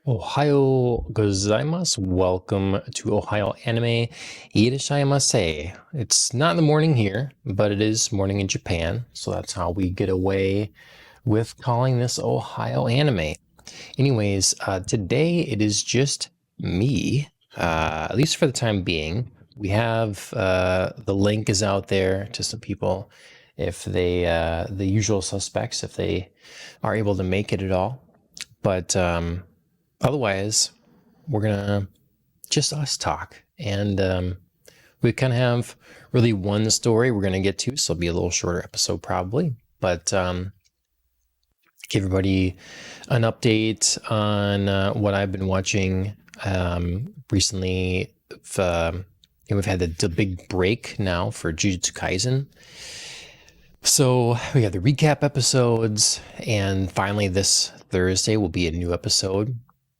Ohayou gozaimasu. Welcome to Ohayou Anime Irashaimase. It's not in the morning here, but it is morning in Japan, so that's how we get away with calling this Ohayou Anime. Anyways, today it is just me, at least for the time being. We have the link is out there to some people if they, the usual suspects, if they are able to make it at all. But otherwise, we're gonna just us talk, and we kind of have really one story we're gonna get to, so it'll be a little shorter episode probably. But give everybody an update on what I've been watching recently. We've had the big break now for Jujutsu Kaisen. So we have the recap episodes, and finally this Thursday will be a new episode.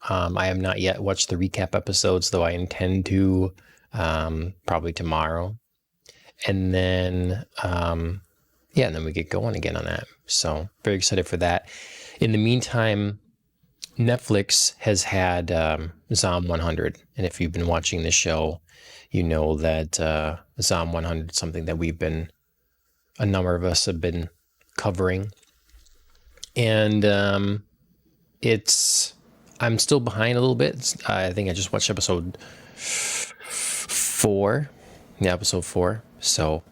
I have not yet watched the recap episodes, though I intend to probably tomorrow. And then, and then we get going again on that. So very excited for that. In the meantime, Netflix has had Zom 100. And if you've been watching the show, you know that Zom 100 is something that a number of us have been covering. And I'm still behind a little bit. I think I just watched episode 4. Yeah, episode 4. So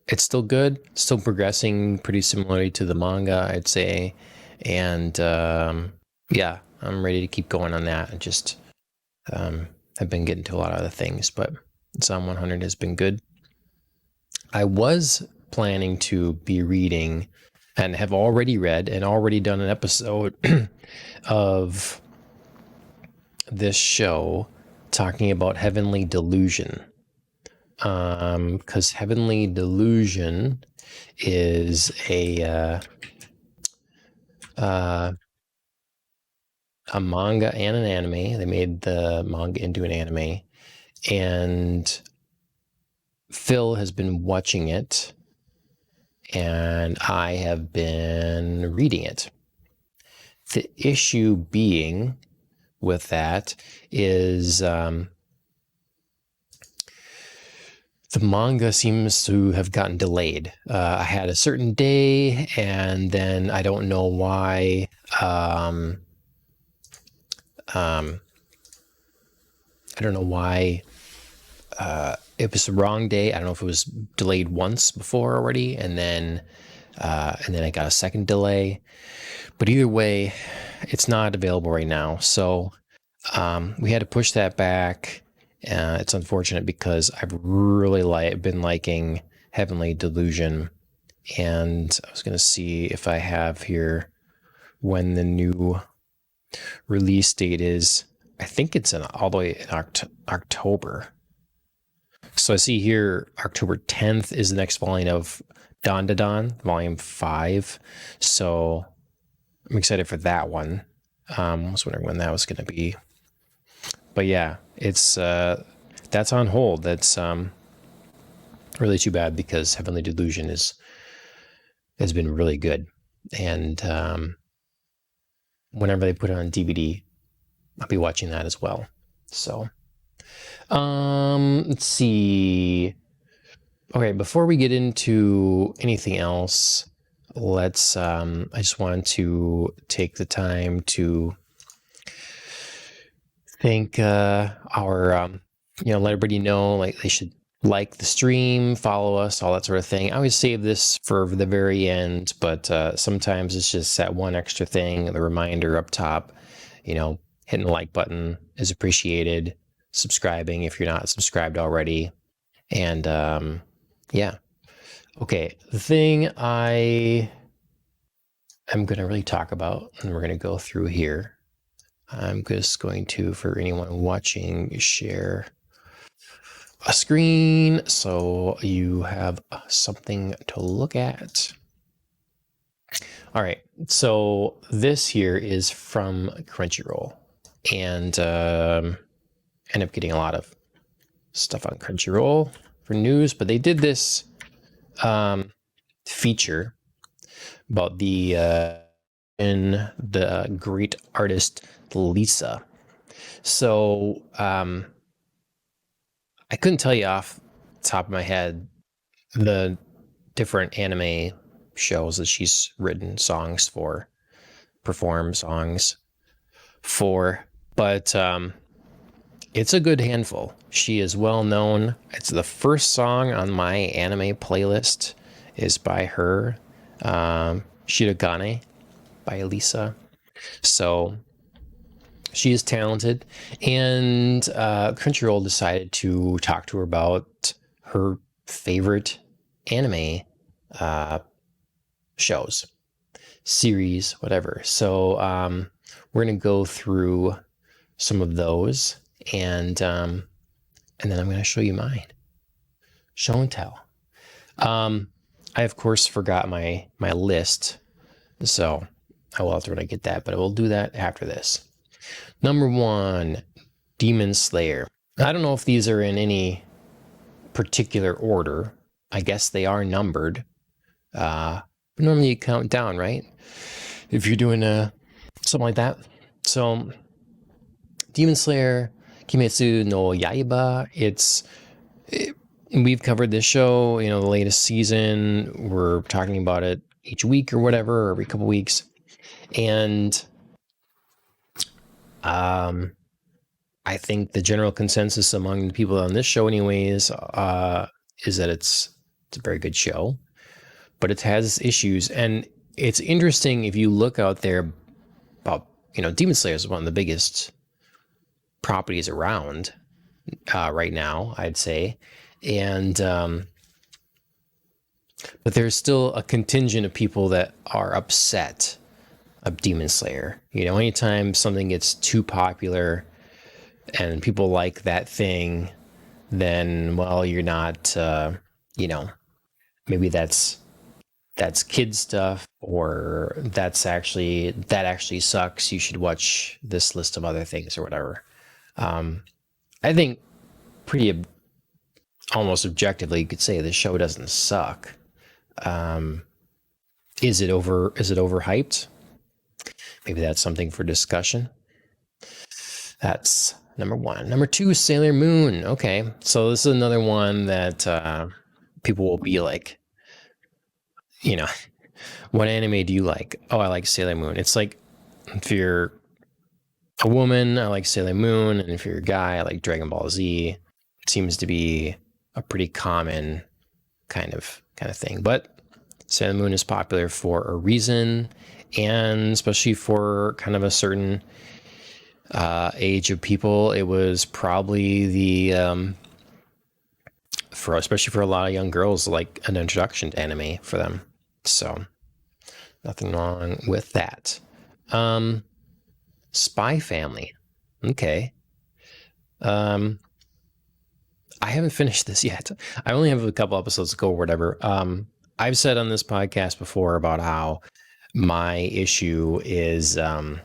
it's still good, still progressing pretty similarly to the manga, I'd say. And yeah, I'm ready to keep going on that. I just have been getting to a lot of other things, but Psalm 100 has been good. I was planning to be reading and have already read and already done an episode of this show talking about Heavenly Delusion. Because Heavenly Delusion is a manga and an anime. They made the manga into an anime, and Phil has been watching it, and I have been reading it. The issue being with that is the manga seems to have gotten delayed. I had a certain day, and then I don't know why. I don't know why it was the wrong day. I don't know if it was delayed once before already, and then I got a second delay. But either way, it's not available right now. So we had to push that back. It's unfortunate because I've really been liking Heavenly Delusion. And I was going to see if I have here when the new release date is. I think it's all the way in October. So I see here October 10th is the next volume of Don Da Don, volume 5. So I'm excited for that one. I was wondering when that was going to be. But yeah, it's that's on hold. That's really too bad because Heavenly Delusion has been really good. And whenever they put it on DVD, I'll be watching that as well. So let's see. Okay, before we get into anything else, let's I just wanted to take the time to thank our let everybody know, like, they should like the stream, follow us, all that sort of thing. I always save this for the very end, but sometimes it's just that one extra thing, the reminder up top. Hitting the like button is appreciated. Subscribing if you're not subscribed already. And yeah. Okay, the thing I am going to really talk about, and we're going to go through here, I'm just going to, for anyone watching, share a screen so you have something to look at. All right. So this here is from Crunchyroll, and end up getting a lot of stuff on Crunchyroll for news, but they did this feature about the great artist Lisa. So I couldn't tell you off the top of my head the different anime shows that she's written songs for, performed songs for, but it's a good handful. She is well known. It's the first song on my anime playlist is by her, Shirogane by Lisa. So she is talented, and Crunchyroll decided to talk to her about her favorite anime shows, series, whatever. So we're gonna go through some of those, and then I'm gonna show you mine. Show and tell. I of course forgot my list, so I will have to when I get that, but I will do that after this. Number 1, Demon Slayer. I don't know if these are in any particular order. I guess they are numbered. But normally you count down, right? If you're doing something like that. So, Demon Slayer, Kimetsu no Yaiba. We've covered this show, the latest season. We're talking about it each week or whatever, or every couple weeks. And I think the general consensus among the people on this show, anyways, is that it's a very good show, but it has issues. And it's interesting if you look out there about, Demon Slayer is one of the biggest properties around right now, I'd say. And, but there's still a contingent of people that are upset of Demon Slayer. Anytime something gets too popular and people like that thing, then, well, you're not, maybe that's kid stuff, or that actually sucks. You should watch this list of other things or whatever. I think pretty almost objectively, you could say the show doesn't suck. Is it overhyped? Maybe that's something for discussion. That's number 1. Number 2, Sailor Moon. Okay, so this is another one that people will be like, what anime do you like? Oh, I like Sailor Moon. It's like, if you're a woman, I like Sailor Moon, and if you're a guy, I like Dragon Ball Z. It seems to be a pretty common kind of thing. But Sailor Moon is popular for a reason, and especially for kind of a certain age of people. It was probably especially for a lot of young girls, like an introduction to anime for them. So nothing wrong with that. Spy Family. Okay. I haven't finished this yet. I only have a couple episodes to go or whatever. I've said on this podcast before about how my issue is my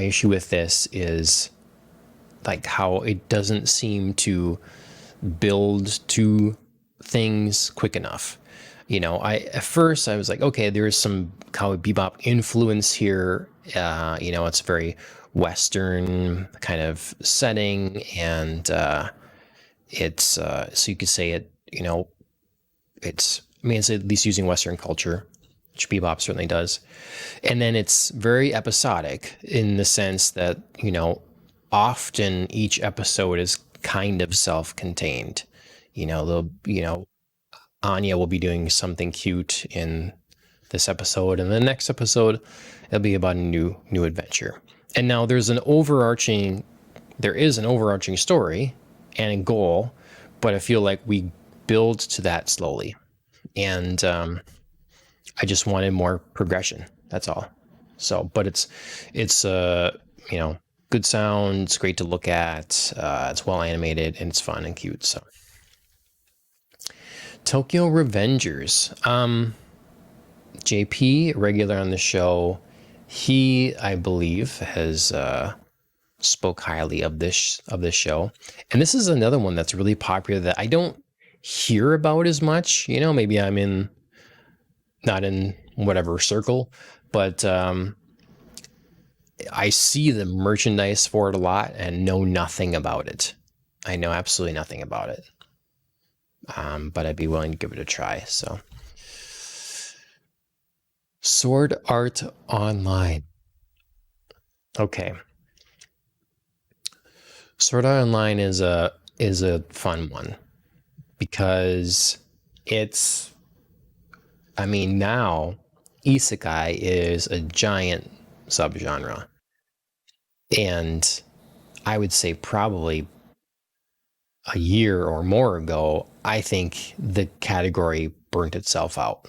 issue with this is like how it doesn't seem to build to things quick enough. At first I was like, okay, there's some Cowboy Bebop influence here. It's very Western kind of setting, and it's so you could say it. It's at least using Western culture, which Bebop certainly does. And then it's very episodic in the sense that often each episode is kind of self-contained. Anya will be doing something cute in this episode, and the next episode it'll be about a new adventure. And now there is an overarching story and a goal, but I feel like we build to that slowly, and I just wanted more progression. That's all. So, but it's good sound. It's great to look at. It's well animated and it's fun and cute. So, Tokyo Revengers. JP, regular on the show, he, I believe, has spoke highly of this show. And this is another one that's really popular that I don't hear about as much. You know, maybe I'm in not in whatever circle, but I see the merchandise for it a lot and know nothing about it. I know absolutely nothing about it. But I'd be willing to give it a try. So, Sword Art Online. Okay, Sword Art Online is a fun one because it's. I mean, now isekai is a giant subgenre, and I would say probably a year or more ago, I think the category burnt itself out.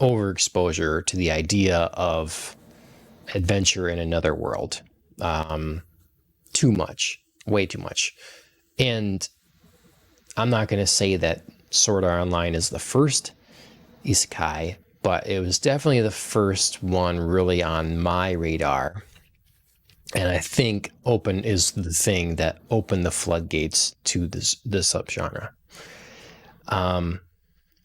Overexposure to the idea of adventure in another world. Um, Too much, way too much. And I'm not going to say that Sword Art Online is the first isekai, but it was definitely the first one really on my radar. And I think open is the thing that opened the floodgates to this subgenre.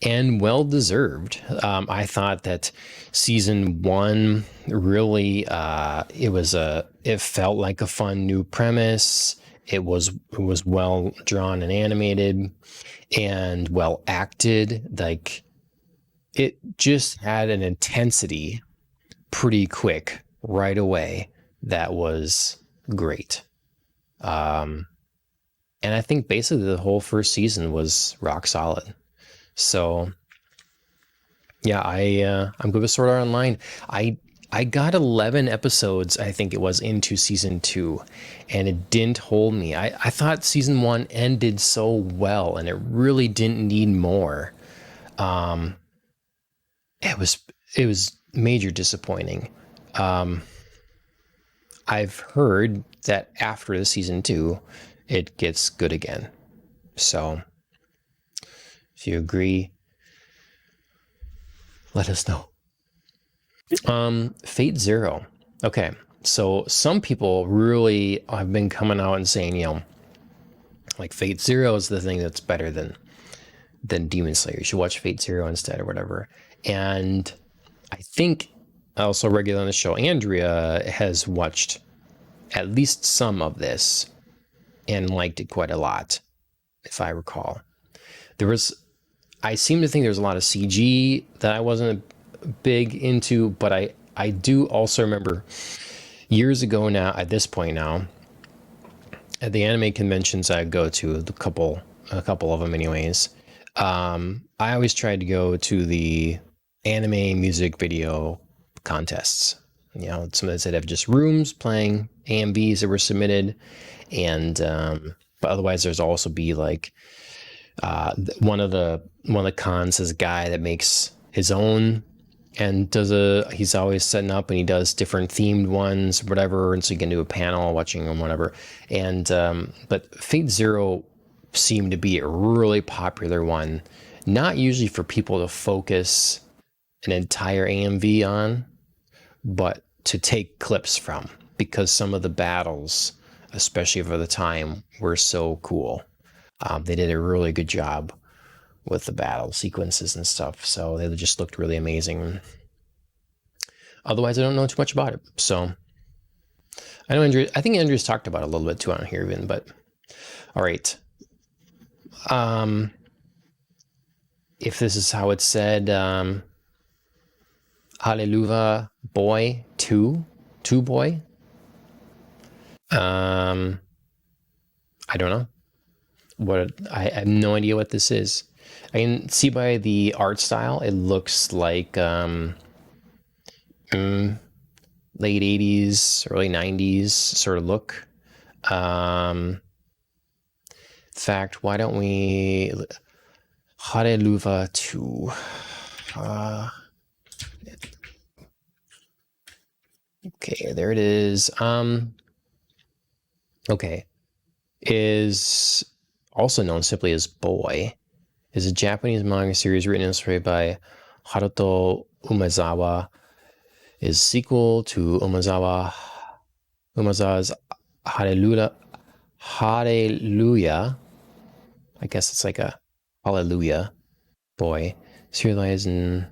And well deserved. I thought that season one really it felt like a fun new premise. It was well drawn and animated and well acted. Like it just had an intensity pretty quick right away that was great. And I think basically the whole first season was rock solid. So yeah, I'm good with Sword Art Online. I got 11 episodes, I think it was, into season two, and it didn't hold me. I thought season one ended so well, and it really didn't need more. It was it was major disappointing. I've heard that after the season two, it gets good again. So if you agree, let us know. Fate Zero. Okay, so some people really have been coming out and saying, like Fate Zero is the thing that's better than Demon Slayer. You should watch Fate Zero instead or whatever. And I think also regular on the show, Andrea has watched at least some of this and liked it quite a lot, if I recall. I seem to think there's a lot of CG that I wasn't big into, but I do also remember years ago now, at this point now, at the anime conventions I go to, a couple of them anyways, I always tried to go to the anime music video contests. Some of that have just rooms playing AMVs that were submitted, and but otherwise there's also be like one of the cons is a guy that makes his own and he's always setting up and he does different themed ones, whatever, and so you can do a panel watching them, whatever. And but Fate Zero seemed to be a really popular one, not usually for people to focus an entire AMV on, but to take clips from, because some of the battles, especially over the time, were so cool. They did a really good job with the battle sequences and stuff, so they just looked really amazing. Otherwise, I don't know too much about it. So I think Andrew's talked about it a little bit too on here even, but all right. If this is how it's said, Hallelujah Boy 2 Boy. I don't know. I have no idea what this is. I can see by the art style, it looks like late 80s, early 90s sort of look. In fact, why don't we Hallelujah 2. Okay, there it is. Okay. Is also known simply as Boy. is a Japanese manga series written and illustrated by Haruto Umezawa. Is sequel to Umezawa's Hallelujah. I guess it's like a Hallelujah boy. Serialized in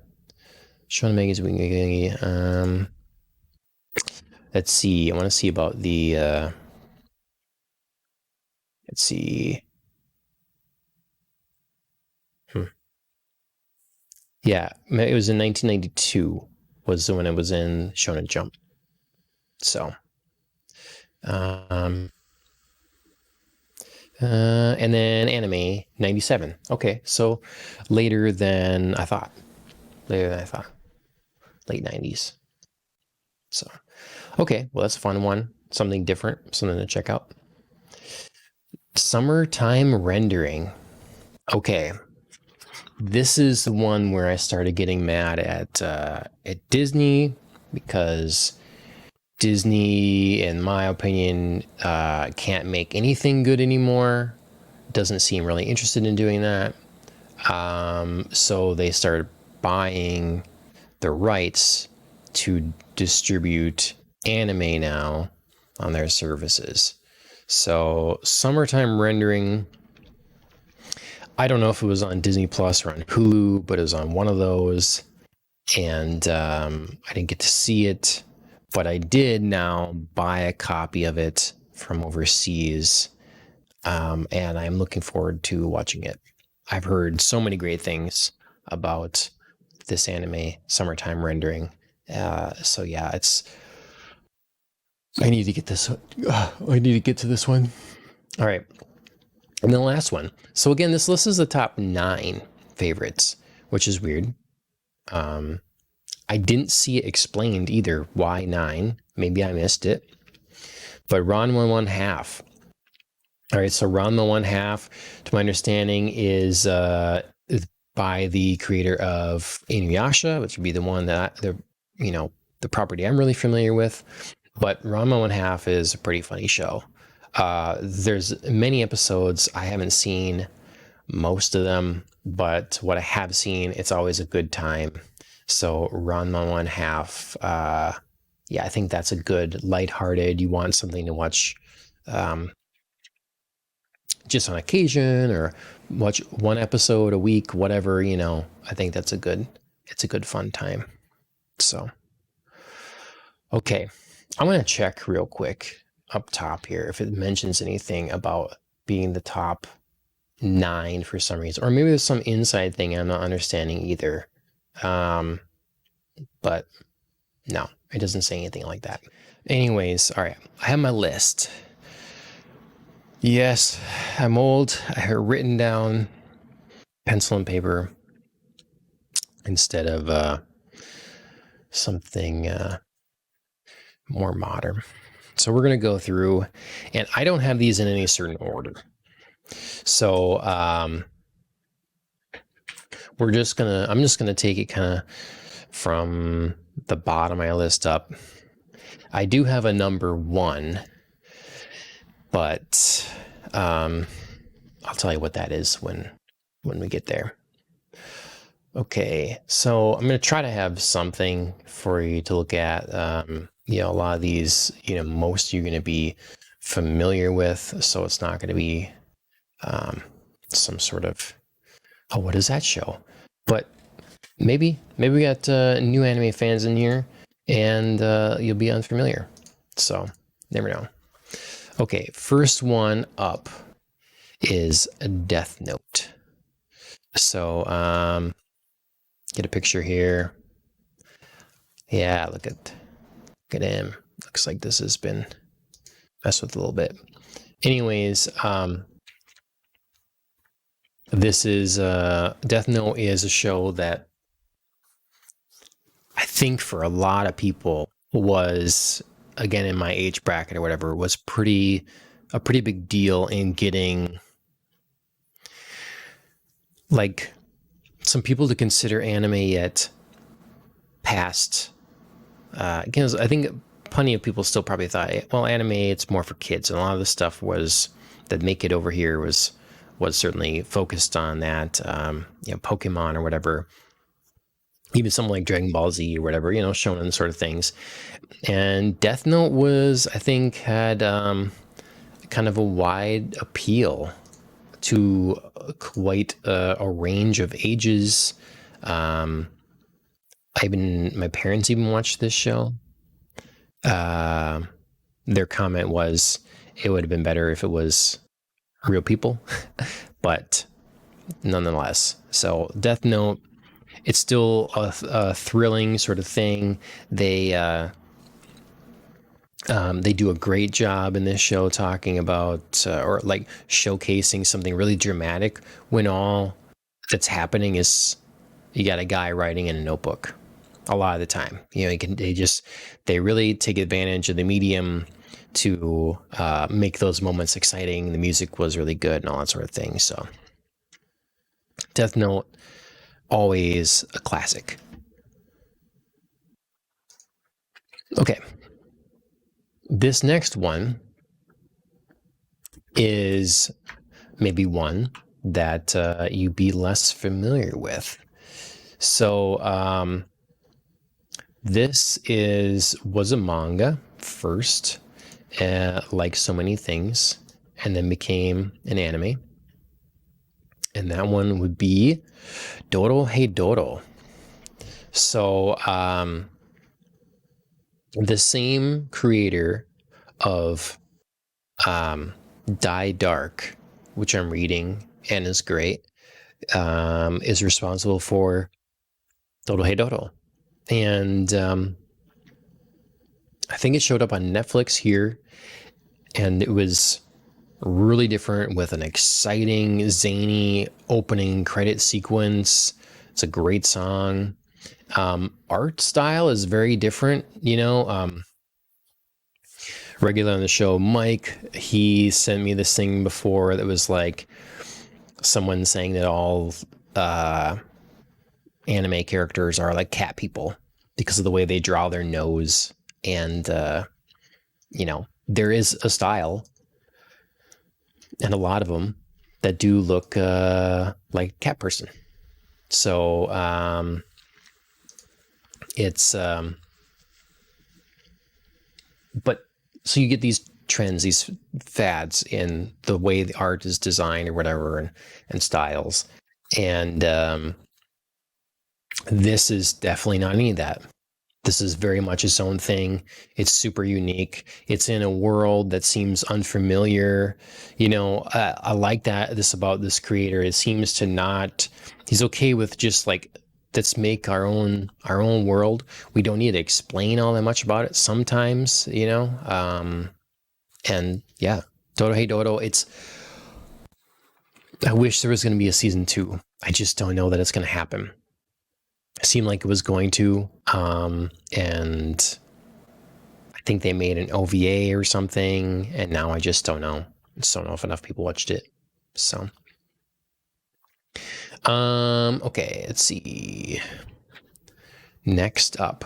Shonen Magazine. Let's see. I want to see about the. Let's see. Yeah, it was in 1992. Was when it was in Shonen Jump. So, and then anime 97. Okay, so later than I thought. Late 90s. So, okay, well, that's a fun one. Something different, something to check out. Summertime rendering. Okay, this is the one where I started getting mad at Disney, because Disney, in my opinion, can't make anything good anymore. Doesn't seem really interested in doing that. So they started buying the rights to distribute anime now on their services. So summertime rendering, I don't know if it was on Disney Plus or on Hulu, but it was on one of those. And I didn't get to see it, but I did now buy a copy of it from overseas. And I'm looking forward to watching it. I've heard so many great things about this anime, summertime rendering. So yeah, I need to get this. I need to get to this one. All right. And then the last one. So again, this list is the top 9 favorites, which is weird. I didn't see it explained either. Why 9? Maybe I missed it. But Ranma 1/2. All right, so Ranma 1/2, to my understanding, is by the creator of Inuyasha, which would be the one that the property I'm really familiar with. But Ranma 1/2 is a pretty funny show. There's many episodes. I haven't seen most of them, but what I have seen, it's always a good time. So Ranma 1/2, yeah, I think that's a good lighthearted. You want something to watch just on occasion, or watch one episode a week, whatever, I think it's a good fun time. So, okay, I'm going to check real quick up top here if it mentions anything about being the top 9 for some reason, or maybe there's some inside thing I'm not understanding either. But no, it doesn't say anything like that. Anyways, all right, I have my list. Yes, I'm old. I have written down pencil and paper instead of something more modern. So we're going to go through, and I don't have these in any certain order. So I'm just gonna take it kind of from the bottom of my list up. I do have a number 1, but I'll tell you what that is when we get there. Okay, so I'm going to try to have something for you to look at. A lot of these, most you're going to be familiar with, so it's not going to be some sort of, oh, what is that show? But maybe we got new anime fans in here, and you'll be unfamiliar. So never know. Okay, first one up is Death Note. So get a picture here. Yeah, look at him. Looks like this has been messed with a little bit. Anyways, this is Death Note is a show that I think for a lot of people was, again, in my age bracket or whatever, was a pretty big deal in getting like some people to consider anime yet past. Because I think plenty of people still probably thought, well, anime, it's more for kids, and a lot of the stuff was that make it over here was was certainly focused on that. Pokemon or whatever, even something like Dragon Ball Z or whatever, shonen sort of things. And Death Note was, I think, had kind of a wide appeal to quite a range of ages. My parents even watched this show. Their comment was it would have been better if it was real people, but nonetheless. So Death Note, it's still a thrilling sort of thing. They do a great job in this show talking about or like showcasing something really dramatic when all that's happening is you got a guy writing in a notebook. A lot of the time, they really take advantage of the medium to make those moments exciting. The music was really good and all that sort of thing. So Death Note, always a classic. Okay. This next one is maybe one that you'd be less familiar with. So this was a manga first, like so many things, and then became an anime. And that one would be Dorohedoro. So the same creator of Die Dark, which I'm reading and is great, is responsible for Dorohedoro. And I think it showed up on Netflix here, and it was really different with an exciting, zany opening credit sequence. It's a great song. Art style is very different, regular on the show, Mike, he sent me this thing before that was like someone saying that all anime characters are like cat people because of the way they draw their nose. And, there is a style and a lot of them that do look like cat person. So it's but so you get these trends, these fads in the way the art is designed or whatever, and styles. And this is definitely not any of that. This is very much its own thing. It's super unique. It's in a world that seems unfamiliar. I like this about this creator. It seems to not, he's okay with just like, let's make our own world. We don't need to explain all that much about it sometimes, and yeah, Dorohedoro, I wish there was going to be a season 2. I just don't know that it's going to happen. It seemed like it was going to, and I think they made an OVA or something, and now I just don't know. I just don't know if enough people watched it. So, okay, let's see. Next up,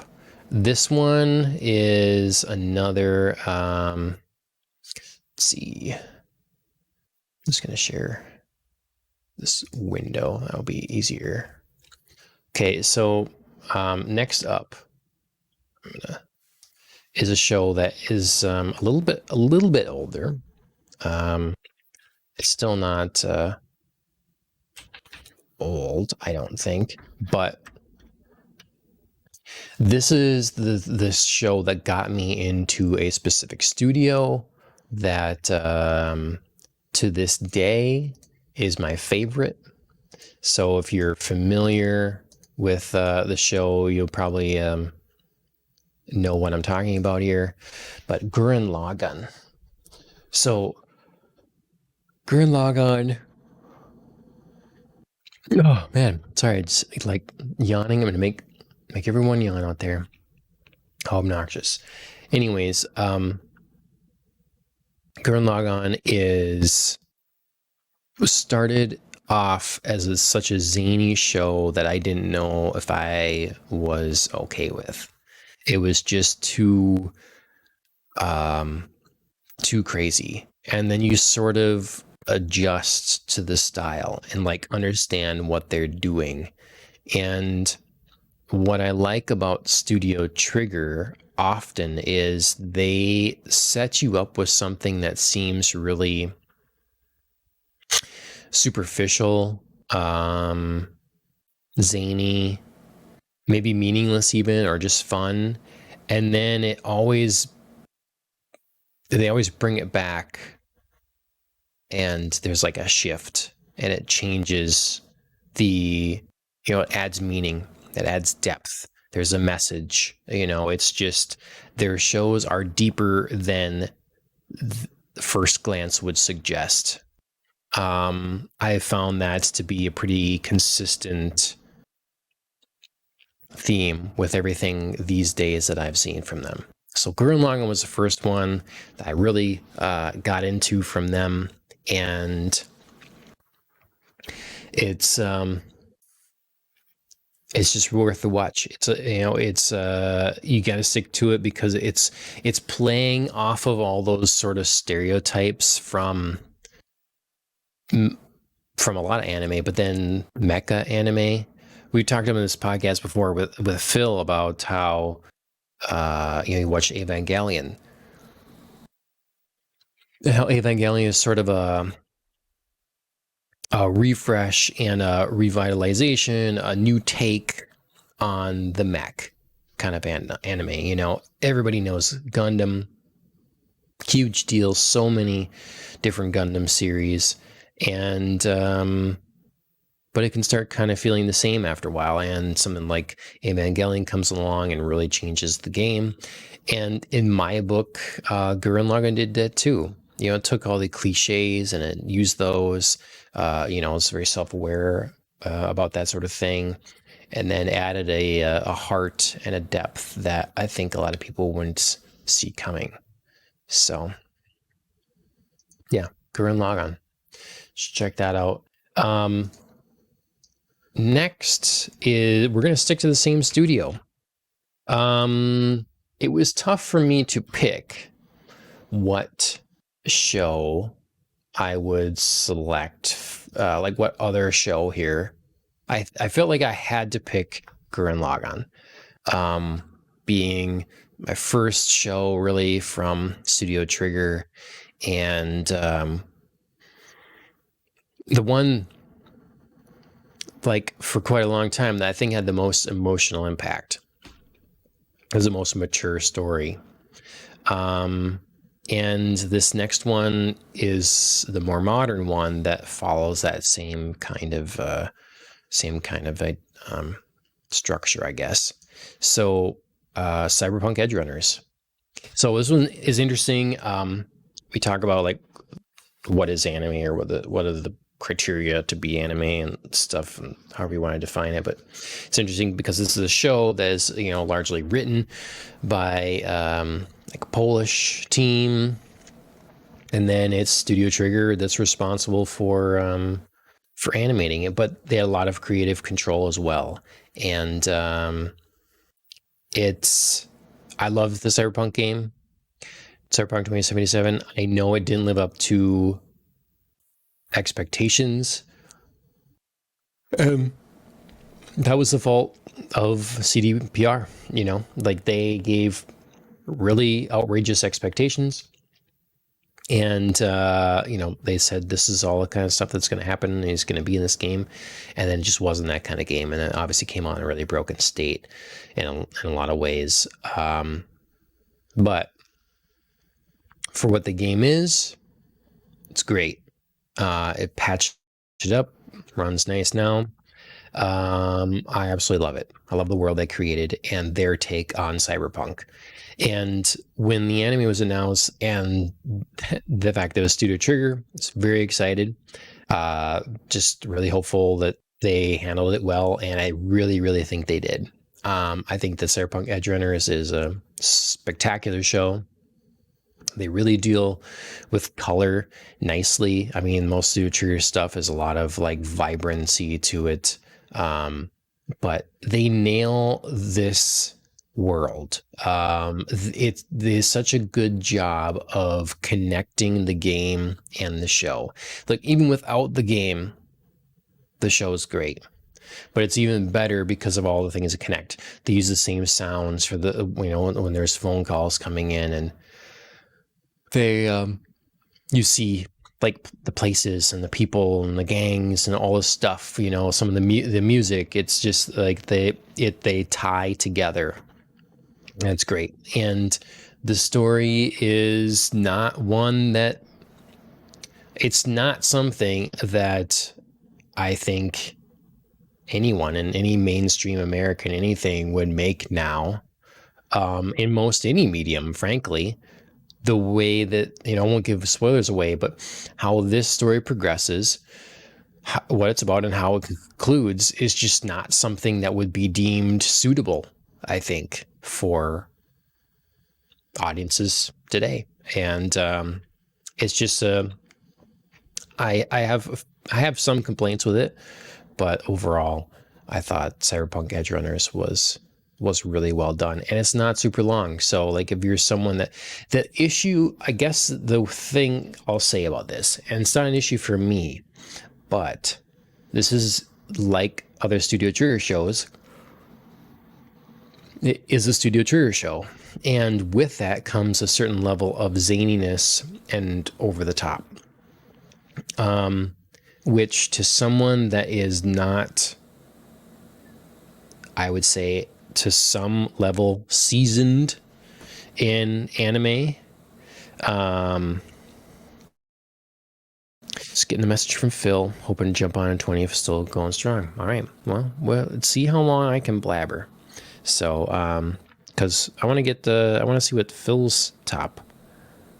this one is another, let's see. I'm just going to share this window. That'll be easier. Okay, so next up is a show that is a little bit older. It's still not old, I don't think, but this is this show that got me into a specific studio that to this day is my favorite. So if you're familiar with the show, you'll probably know what I'm talking about here. But Gurren Lagann. So Gurren Lagann. Oh man, sorry, it's like yawning. I'm gonna make everyone yawn out there. How obnoxious. Anyways, Gurren Lagann was started off as such a zany show that I didn't know if I was okay with. It was just too crazy. And then you sort of adjust to the style and like understand what they're doing. And what I like about Studio Trigger often is they set you up with something that seems really superficial, zany, maybe meaningless even, or just fun. And then they always bring it back, and there's like a shift, and it changes it adds meaning, it adds depth. There's a message, it's just their shows are deeper than first glance would suggest. I found that to be a pretty consistent theme with everything these days that I've seen from them. So Gurren Lagann was the first one that I really got into from them, and it's just worth the watch. It's you got to stick to it because it's playing off of all those sort of stereotypes from a lot of anime, but then mecha anime. We talked about this podcast before with Phil about how you watched Evangelion. How Evangelion is sort of a refresh and a revitalization, a new take on the mech kind of anime. Everybody knows Gundam, huge deal, so many different Gundam series, and but it can start kind of feeling the same after a while, and something like Evangelion comes along and really changes the game. And in my book, Gurren Lagann did that too. It took all the cliches and it used those. It's very self-aware about that sort of thing, and then added a heart and a depth that I think a lot of people wouldn't see coming. So, yeah, Gurren Lagann. Check that out. Next is we're going to stick to the same studio. It was tough for me to pick what show I would select, like what other show here. I felt like I had to pick Gurren Lagann, being my first show really from Studio Trigger, and the one like for quite a long time that I think had the most emotional impact. It was the most mature story. And this next one is the more modern one that follows that same kind of structure, I guess. So Cyberpunk Edgerunners. So this one is interesting. We talk about like what is anime, or what are the criteria to be anime and stuff, and however you want to define it. But it's interesting because this is a show that is largely written by like a Polish team, and then it's Studio Trigger that's responsible for animating it, but they had a lot of creative control as well. And I love the Cyberpunk game, Cyberpunk 2077. I know it didn't live up to expectations. That was the fault of CDPR. Like they gave really outrageous expectations, and they said this is all the kind of stuff that's going to happen and is going to be in this game, and then it just wasn't that kind of game, and it obviously came out in a really broken state in a lot of ways. But for what the game is, it's great. It patched it up, runs nice now. I absolutely love it. I love the world they created and their take on Cyberpunk. And when the anime was announced and the fact that it was Studio Trigger, I was very excited. Just really hopeful that they handled it well, and I really, really think they did. I think the Cyberpunk Edgerunners is a spectacular show. They really deal with color nicely. I mean, most Studio Trigger stuff is a lot of like vibrancy to it. But they nail this world. It is such a good job of connecting the game and the show. Like even without the game, the show is great, but it's even better because of all the things that connect. They use the same sounds for the, when there's phone calls coming in, and they you see like the places and the people and the gangs and all this stuff. Some of the music. It's just like they tie together. That's great. And the story is not one that, it's not something that I think anyone in any mainstream American anything would make now, in most any medium, frankly. The way that, I won't give spoilers away, but how this story progresses, what it's about, and how it concludes is just not something that would be deemed suitable, I think, for audiences today. And it's just I have some complaints with it, but overall I thought Cyberpunk Edge Runners was really well done, and it's not super long. So like if you're someone that issue, I guess the thing I'll say about this, and it's not an issue for me, but this is like other Studio Trigger shows. It is a Studio Trigger show, and with that comes a certain level of zaniness and over the top, which to someone that is not, I would say, to some level seasoned in anime. Just getting a message from Phil, hoping to jump on in 20 if it's still going strong. All right, well, let's see how long I can blabber. So, because I want to see what Phil's top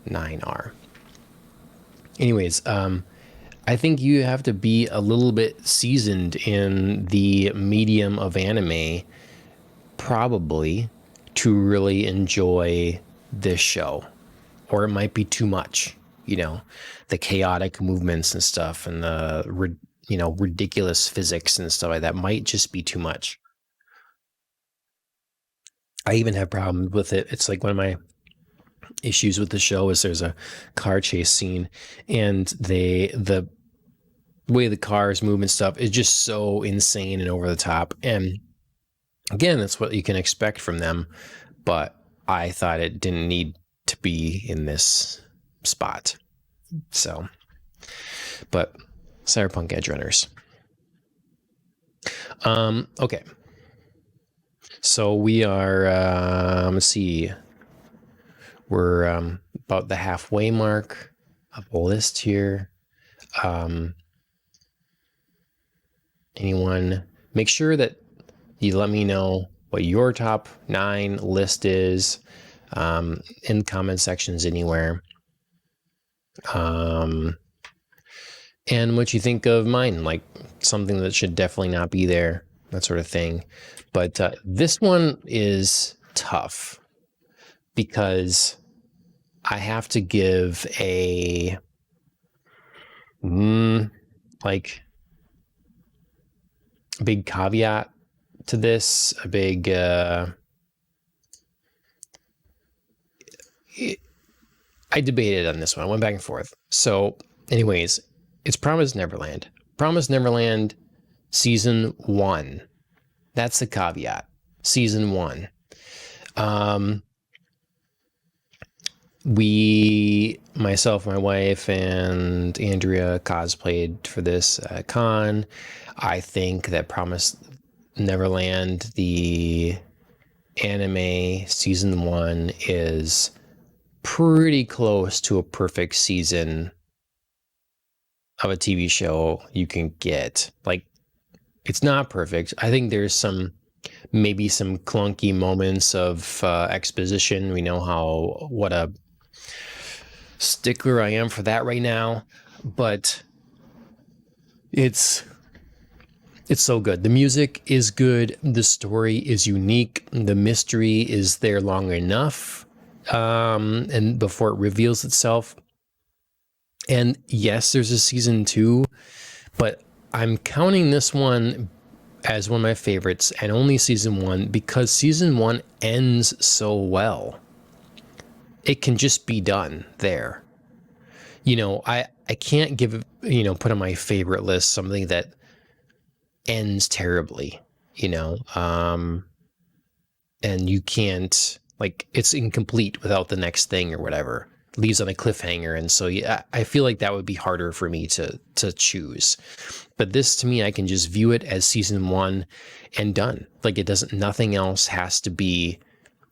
9 are. Anyways, I think you have to be a little bit seasoned in the medium of anime, probably, to really enjoy this show. Or it might be too much, the chaotic movements and stuff, and the ridiculous physics and stuff like that might just be too much. I even have problems with it. It's like one of my issues with the show is there's a car chase scene, and the way the cars move and stuff is just so insane and over the top. And again, that's what you can expect from them, but I thought it didn't need to be in this spot. So, but Cyberpunk Edge Runners. Okay. So we are, let's see, we're about the halfway mark of the list here. Anyone, make sure that you let me know what your top 9 list is, in the comment sections anywhere. And what you think of mine, like something that should definitely not be there, that sort of thing. But this one is tough because I have to give a big caveat to this, a big I debated on this one. I went back and forth. So anyways, it's Promised Neverland. Promised Neverland season 1. That's the caveat. Season 1. Myself, my wife, and Andrea cosplayed for this con. I think that Promised Neverland, the anime season 1, is pretty close to a perfect season of a TV show you can get. Like, it's not perfect. I think there's maybe some clunky moments of exposition. We know what a stickler I am for that right now, but it's so good. The music is good. The story is unique. The mystery is there long enough, and before it reveals itself. And yes, there's a season 2, but I'm counting this one as one of my favorites, and only season one, because season one ends so well. It can just be done there. I can't give, put on my favorite list something that ends terribly, and you can't, like, it's incomplete without the next thing or whatever. Leaves on a cliffhanger. And so, yeah, I feel like that would be harder for me to choose. But this, to me, I can just view it as season one and done. Like, nothing else has to be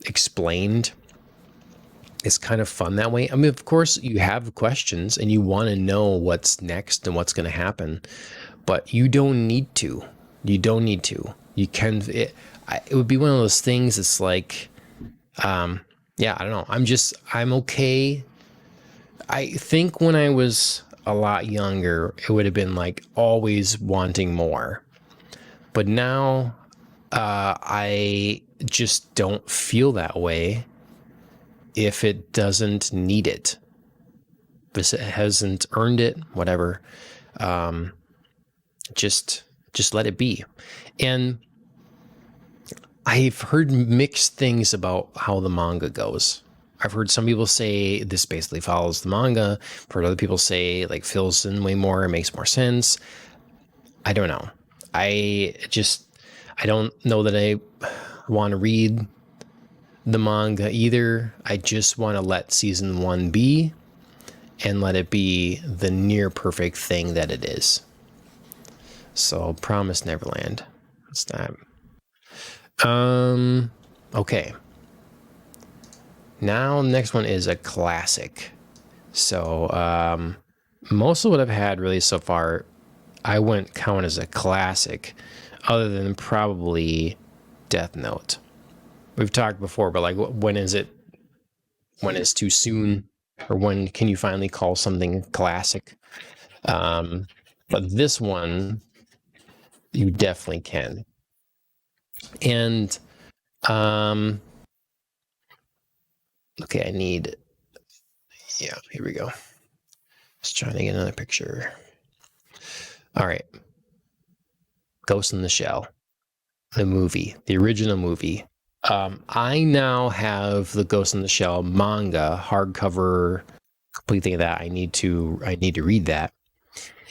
explained. It's kind of fun that way. I mean, of course, you have questions and you want to know what's next and what's going to happen, but you don't need to. You don't need to. You can. It would be one of those things. It's like, yeah, I don't know. I'm okay. I think when I was a lot younger, it would have been like always wanting more. But now, I just don't feel that way if it doesn't need it. If it hasn't earned it, whatever. Just let it be. And I've heard mixed things about how the manga goes. I've heard some people say this basically follows the manga. I've heard other people say like fills in way more and makes more sense. I don't know. I don't know that I want to read the manga either. I just want to let season one be and let it be the near perfect thing that it is. So, Promise Neverland. What's that? Okay. Now, the next one is a classic. So, most of what I've had really so far, I wouldn't count as a classic, other than probably Death Note. We've talked before, but like, when is it? When is too soon? Or when can you finally call something classic? But this one, you definitely can. And, okay, yeah, here we go. Just trying to get another picture. All right. Ghost in the Shell, the movie, the original movie. I now have the Ghost in the Shell manga, hardcover, complete thing of that. I need to read that.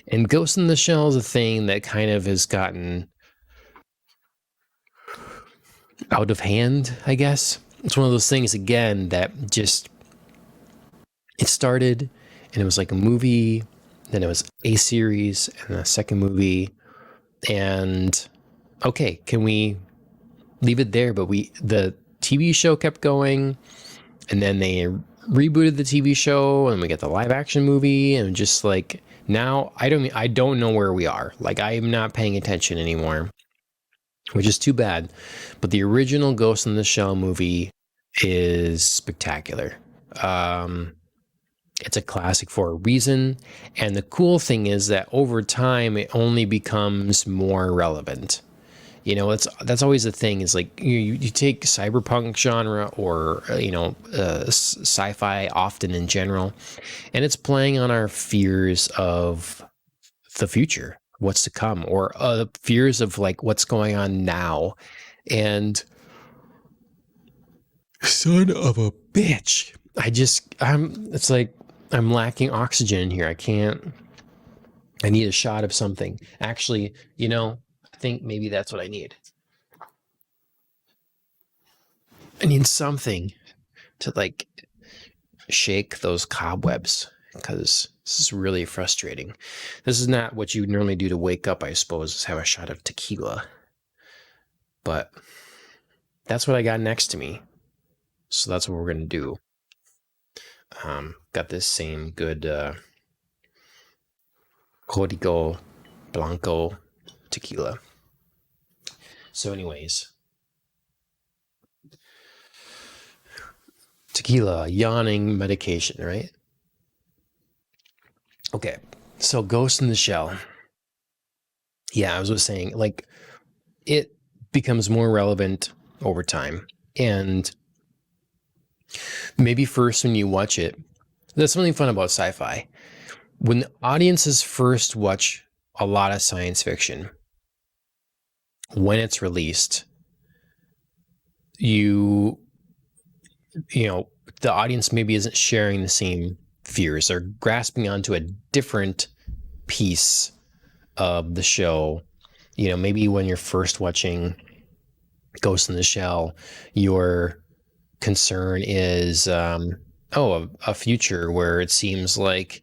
And Ghost in the Shell is a thing that kind of has gotten out of hand, I guess. It's one of those things, again, that just, it started and it was like a movie, then it was a series and a second movie. And okay, can we leave it there? But the TV show kept going, and then they rebooted the TV show, and we get the live action movie, and just like, now I don't know where we are. Like, I am not paying attention anymore, which is too bad. But the original Ghost in the Shell movie is spectacular. It's a classic for a reason. And the cool thing is that over time, it only becomes more relevant. That's always the thing, is like, you take cyberpunk genre or, sci-fi often in general, and it's playing on our fears of the future, what's to come, or fears of like what's going on now. And son of a bitch, it's like I'm lacking oxygen in here. I need a shot of something. Actually, I think maybe that's what I need. I need something to like shake those cobwebs, because this is really frustrating. This is not what you would normally do to wake up, I suppose, is have a shot of tequila. But that's what I got next to me. So that's what we're going to do. Got this same good Código Blanco tequila. So anyways, tequila, yawning medication, right? Okay, so Ghost in the Shell. Yeah, I was just saying, like, it becomes more relevant over time. And maybe first when you watch it, that's something fun about sci-fi. When audiences first watch a lot of science fiction, when it's released, you know, the audience maybe isn't sharing the same fears. They're grasping onto a different piece of the show. You know, maybe when you're first watching Ghost in the Shell, your concern is, a future where it seems like,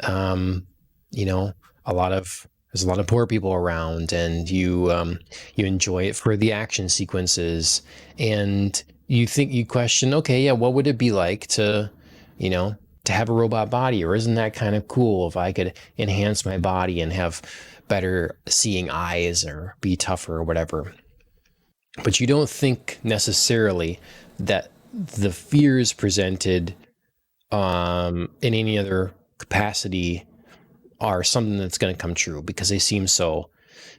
you know, there's a lot of poor people around, and you enjoy it for the action sequences, and you question, okay, yeah, what would it be like to, you know, to have a robot body, or isn't that kind of cool if I could enhance my body and have better seeing eyes or be tougher or whatever. But you don't think necessarily that the fears presented in any other capacity are something that's going to come true because they seem so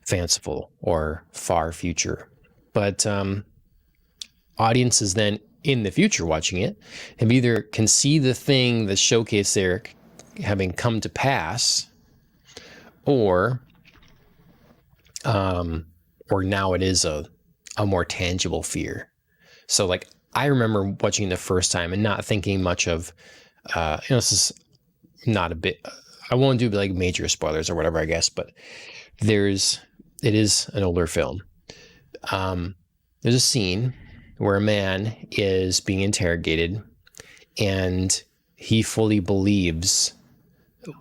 fanciful or far future. But audiences then in the future watching it have either can see the thing that's showcased there having come to pass, or now it is a more tangible fear. So like I remember watching the first time and not thinking much of, this is not a bit, I won't do like major spoilers or whatever, I guess, but it is an older film. There's a scene where a man is being interrogated and he fully believes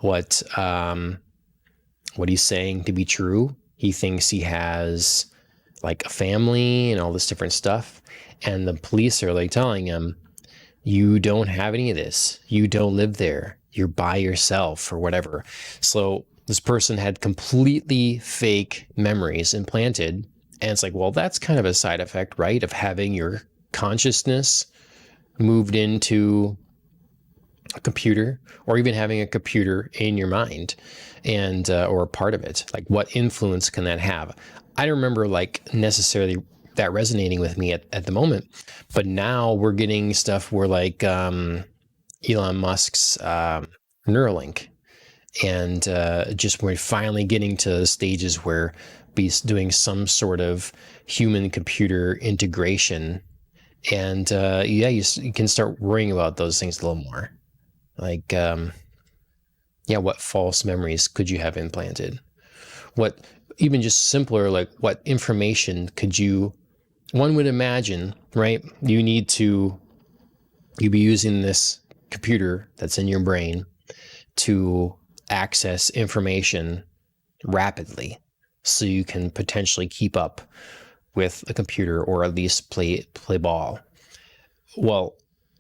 what he's saying to be true. He thinks he has like a family and all this different stuff. And the police are like telling him, you don't have any of this. You don't live there. You're by yourself or whatever. So this person had completely fake memories implanted. And it's like, well, that's kind of a side effect, right? Of having your consciousness moved into a computer, or even having a computer in your mind, and or a part of it. Like, what influence can that have? I don't remember like necessarily that resonating with me at the moment, but now we're getting stuff where like Elon Musk's Neuralink, and just we're finally getting to stages where he's doing some sort of human computer integration, and you can start worrying about those things a little more. Like, what false memories could you have implanted? What, even just simpler, like what information could you, one would imagine, right? You'd be using this computer that's in your brain to access information rapidly so you can potentially keep up with a computer, or at least play ball. Well,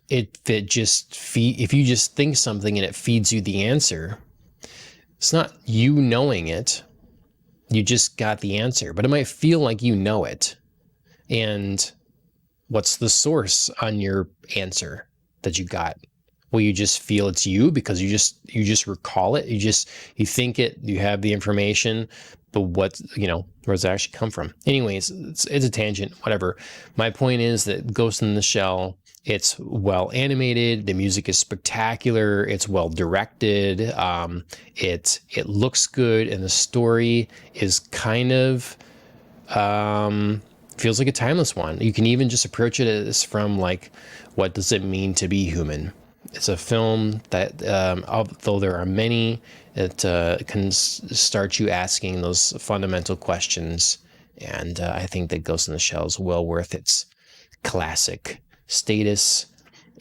if you just think something and it feeds you the answer, it's not you knowing it. You just got the answer, but it might feel like you know it. And what's the source on your answer that you got? Well, you just feel it's you because you just recall it. You think it, you have the information, but where does it actually come from? Anyways, it's a tangent, whatever. My point is that Ghost in the Shell, it's well animated. The music is spectacular. It's well directed. It looks good, and the story is kind of feels like a timeless one. You can even just approach it as from like, what does it mean to be human? It's a film that, although there are many, it can start you asking those fundamental questions. And I think that Ghost in the Shell is well worth its classic status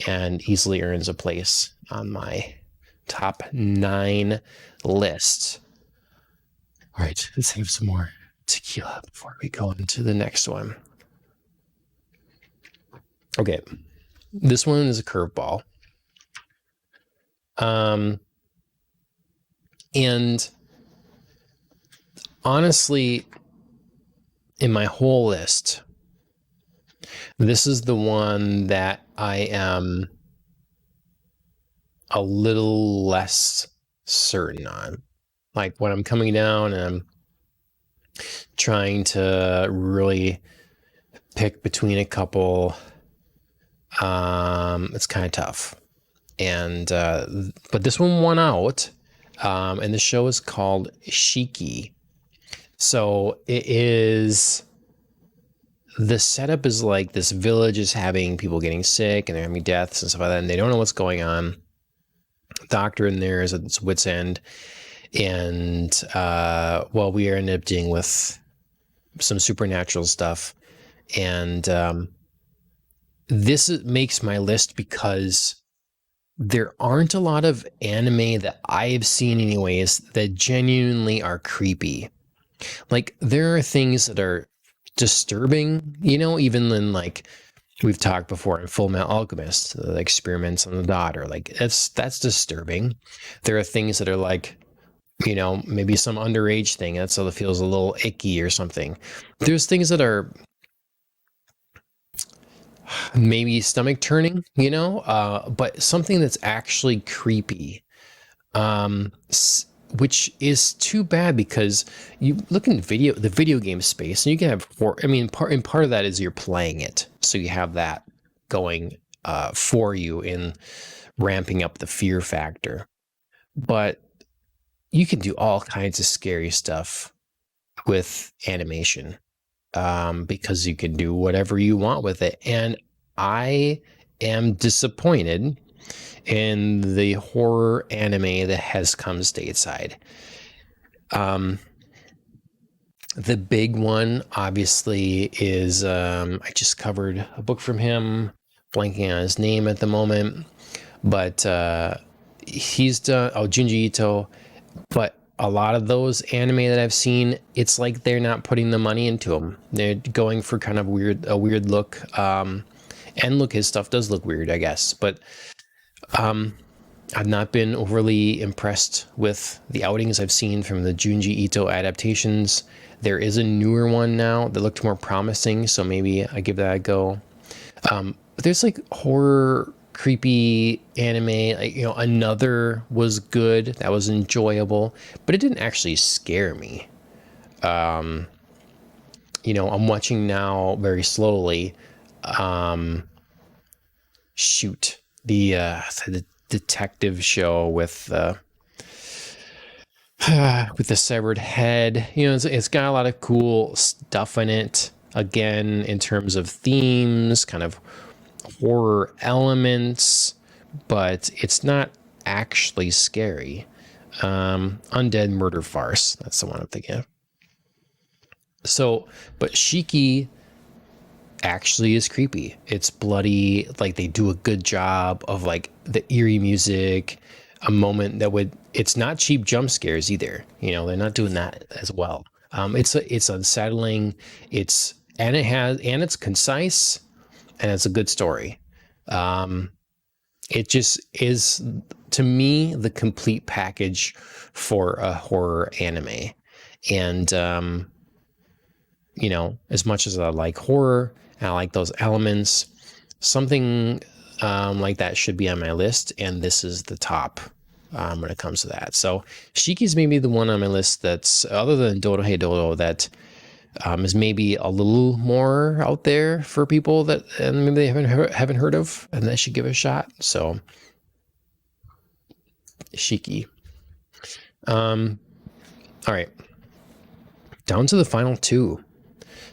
and easily earns a place on my top 9 list. All right, let's have some more tequila before we go into the next one. Okay, this one is a curveball. And honestly, in my whole list, this is the one that I am a little less certain on. Like when I'm coming down and I'm trying to really pick between a couple, it's kind of tough. And but this one won out, and the show is called Shiki. So it is the setup is like this village is having people getting sick and they're having deaths and stuff like that, and they don't know what's going on. Doctor in there is at its wit's end, and well, we ended up dealing with some supernatural stuff, and this makes my list because there aren't a lot of anime that I've seen, anyways, that genuinely are creepy. Like, there are things that are disturbing, even in, like, we've talked before in Full Metal Alchemist, the experiments on the daughter. Like, that's disturbing. There are things that are like, maybe some underage thing. That's so it feels a little icky or something. There's things that are maybe stomach turning, but something that's actually creepy. Which is too bad because you look in the video game space, and you can have part of that is you're playing it, so you have that going for you in ramping up the fear factor. But you can do all kinds of scary stuff with animation, because you can do whatever you want with it. And I am disappointed in the horror anime that has come stateside. The big one, obviously, is I just covered a book from him, blanking on his name at the moment, but he's done Junji Ito. But a lot of those anime that I've seen, it's like they're not putting the money into them. They're going for kind of a weird look. And look, his stuff does look weird, I guess. But I've not been overly impressed with the outings I've seen from the Junji Ito adaptations. There is a newer one now that looked more promising, so maybe I give that a go. But there's like horror, creepy anime. Like, Another was good. That was enjoyable, but it didn't actually scare me. I'm watching now very slowly. The detective show with the severed head. It's got a lot of cool stuff in it. Again, in terms of themes, kind of horror elements, but it's not actually scary. Undead Murder Farce. That's the one I'm thinking of. So, but Shiki actually is creepy. It's bloody. Like, they do a good job of like the eerie music, a moment that would, it's not cheap jump scares either. They're not doing that as well. It's unsettling. It's concise, and it's a good story. It just is, to me, the complete package for a horror anime. And as much as I like horror and I like those elements, something like that should be on my list, and this is the top when it comes to that. So Shiki's maybe the one on my list that's, other than Dorohei Dodo, that is maybe a little more out there for people that maybe they haven't heard of, and they should give it a shot. So Shiki. All right, down to the final two.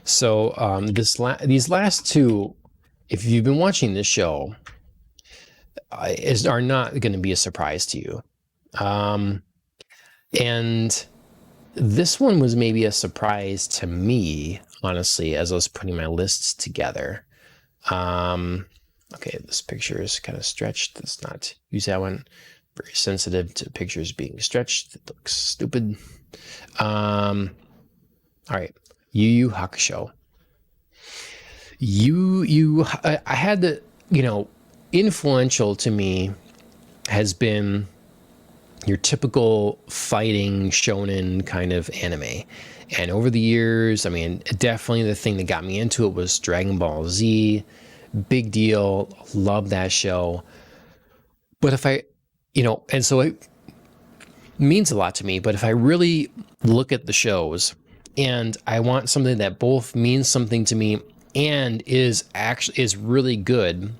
So these last two, if you've been watching this show, are not going to be a surprise to you. And this one was maybe a surprise to me, honestly, as I was putting my lists together. Okay, this picture is kind of stretched. Let's not use that one. Very sensitive to pictures being stretched. It looks stupid. All right, Yu Yu Hakusho. I had the, influential to me has been your typical fighting shonen kind of anime. And over the years, definitely the thing that got me into it was Dragon Ball Z. Big deal. Love that show. But if I, and so it means a lot to me. But if I really look at the shows and I want something that both means something to me and is really good,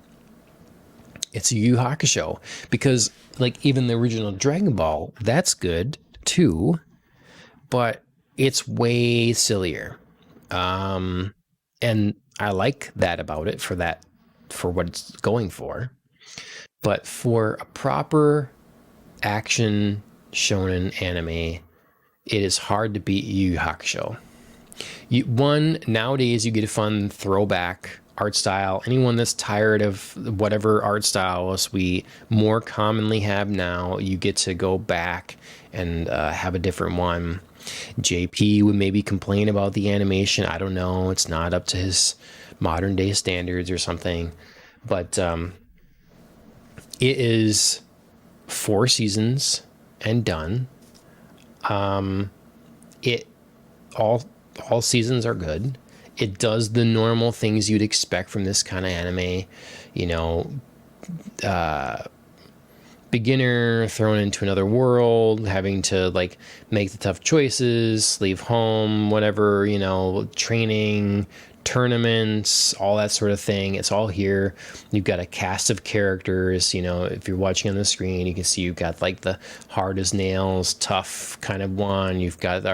it's Yu Yu Hakusho. Because like even the original Dragon Ball, that's good too, but it's way sillier. And I like that about it for what it's going for. But for a proper action shonen anime, it is hard to beat Yu Yu Hakusho. Nowadays you get a fun throwback art style. Anyone that's tired of whatever art styles we more commonly have now, you get to go back and have a different one. JP would maybe complain about the animation. I don't know. It's not up to his modern day standards or something. But it is 4 seasons and done. It all all seasons are good. It does the normal things you'd expect from this kind of anime, you know, beginner thrown into another world, having to like make the tough choices, leave home, whatever, training, tournaments, all that sort of thing. It's all here. You've got a cast of characters. If you're watching on the screen, you can see you've got like the hard as nails, tough kind of one. You've got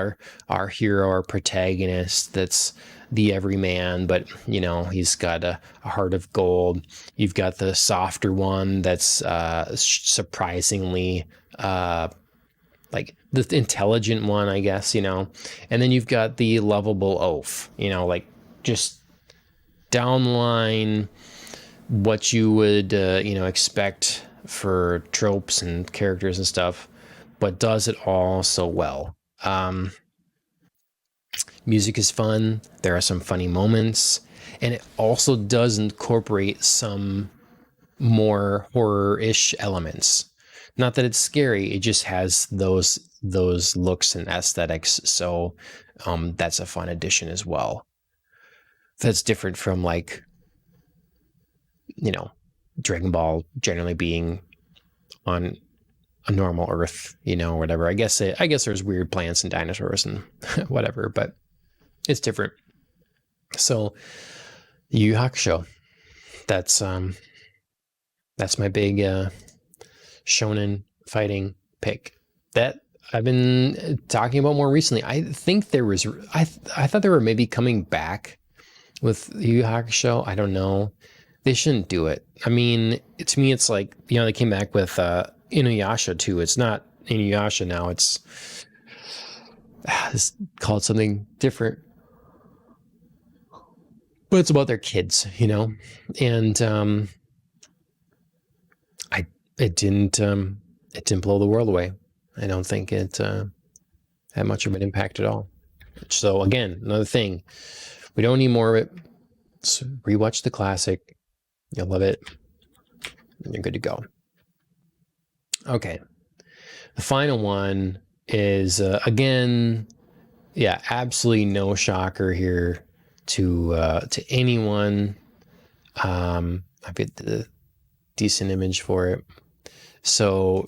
our hero, our protagonist that's the everyman, but he's got a heart of gold. You've got the softer one that's surprisingly like the intelligent one, I guess, and then you've got the lovable oaf, like just down the line what you would expect for tropes and characters and stuff, but does it all so well. Music is fun. There are some funny moments, and it also does incorporate some more horror-ish elements. Not that it's scary, it just has those looks and aesthetics. So that's a fun addition as well. That's different from like Dragon Ball generally being on a normal Earth, or whatever. I guess there's weird plants and dinosaurs and whatever, but it's different. So Yu Yu Hakusho, that's my big shonen fighting pick that I've been talking about more recently. I think I thought they were maybe coming back with Yu Yu Hakusho. I don't know. They shouldn't do it. I mean, to me, it's like, they came back with Inuyasha too. It's not Inuyasha now. It's called something different. But it's about their kids, and it didn't blow the world away. I don't think it had much of an impact at all. So again, another thing, we don't need more of it. So rewatch the classic. You'll love it. And you're good to go. Okay. The final one is again, yeah, absolutely no shocker here to anyone. I've got the decent image for it. So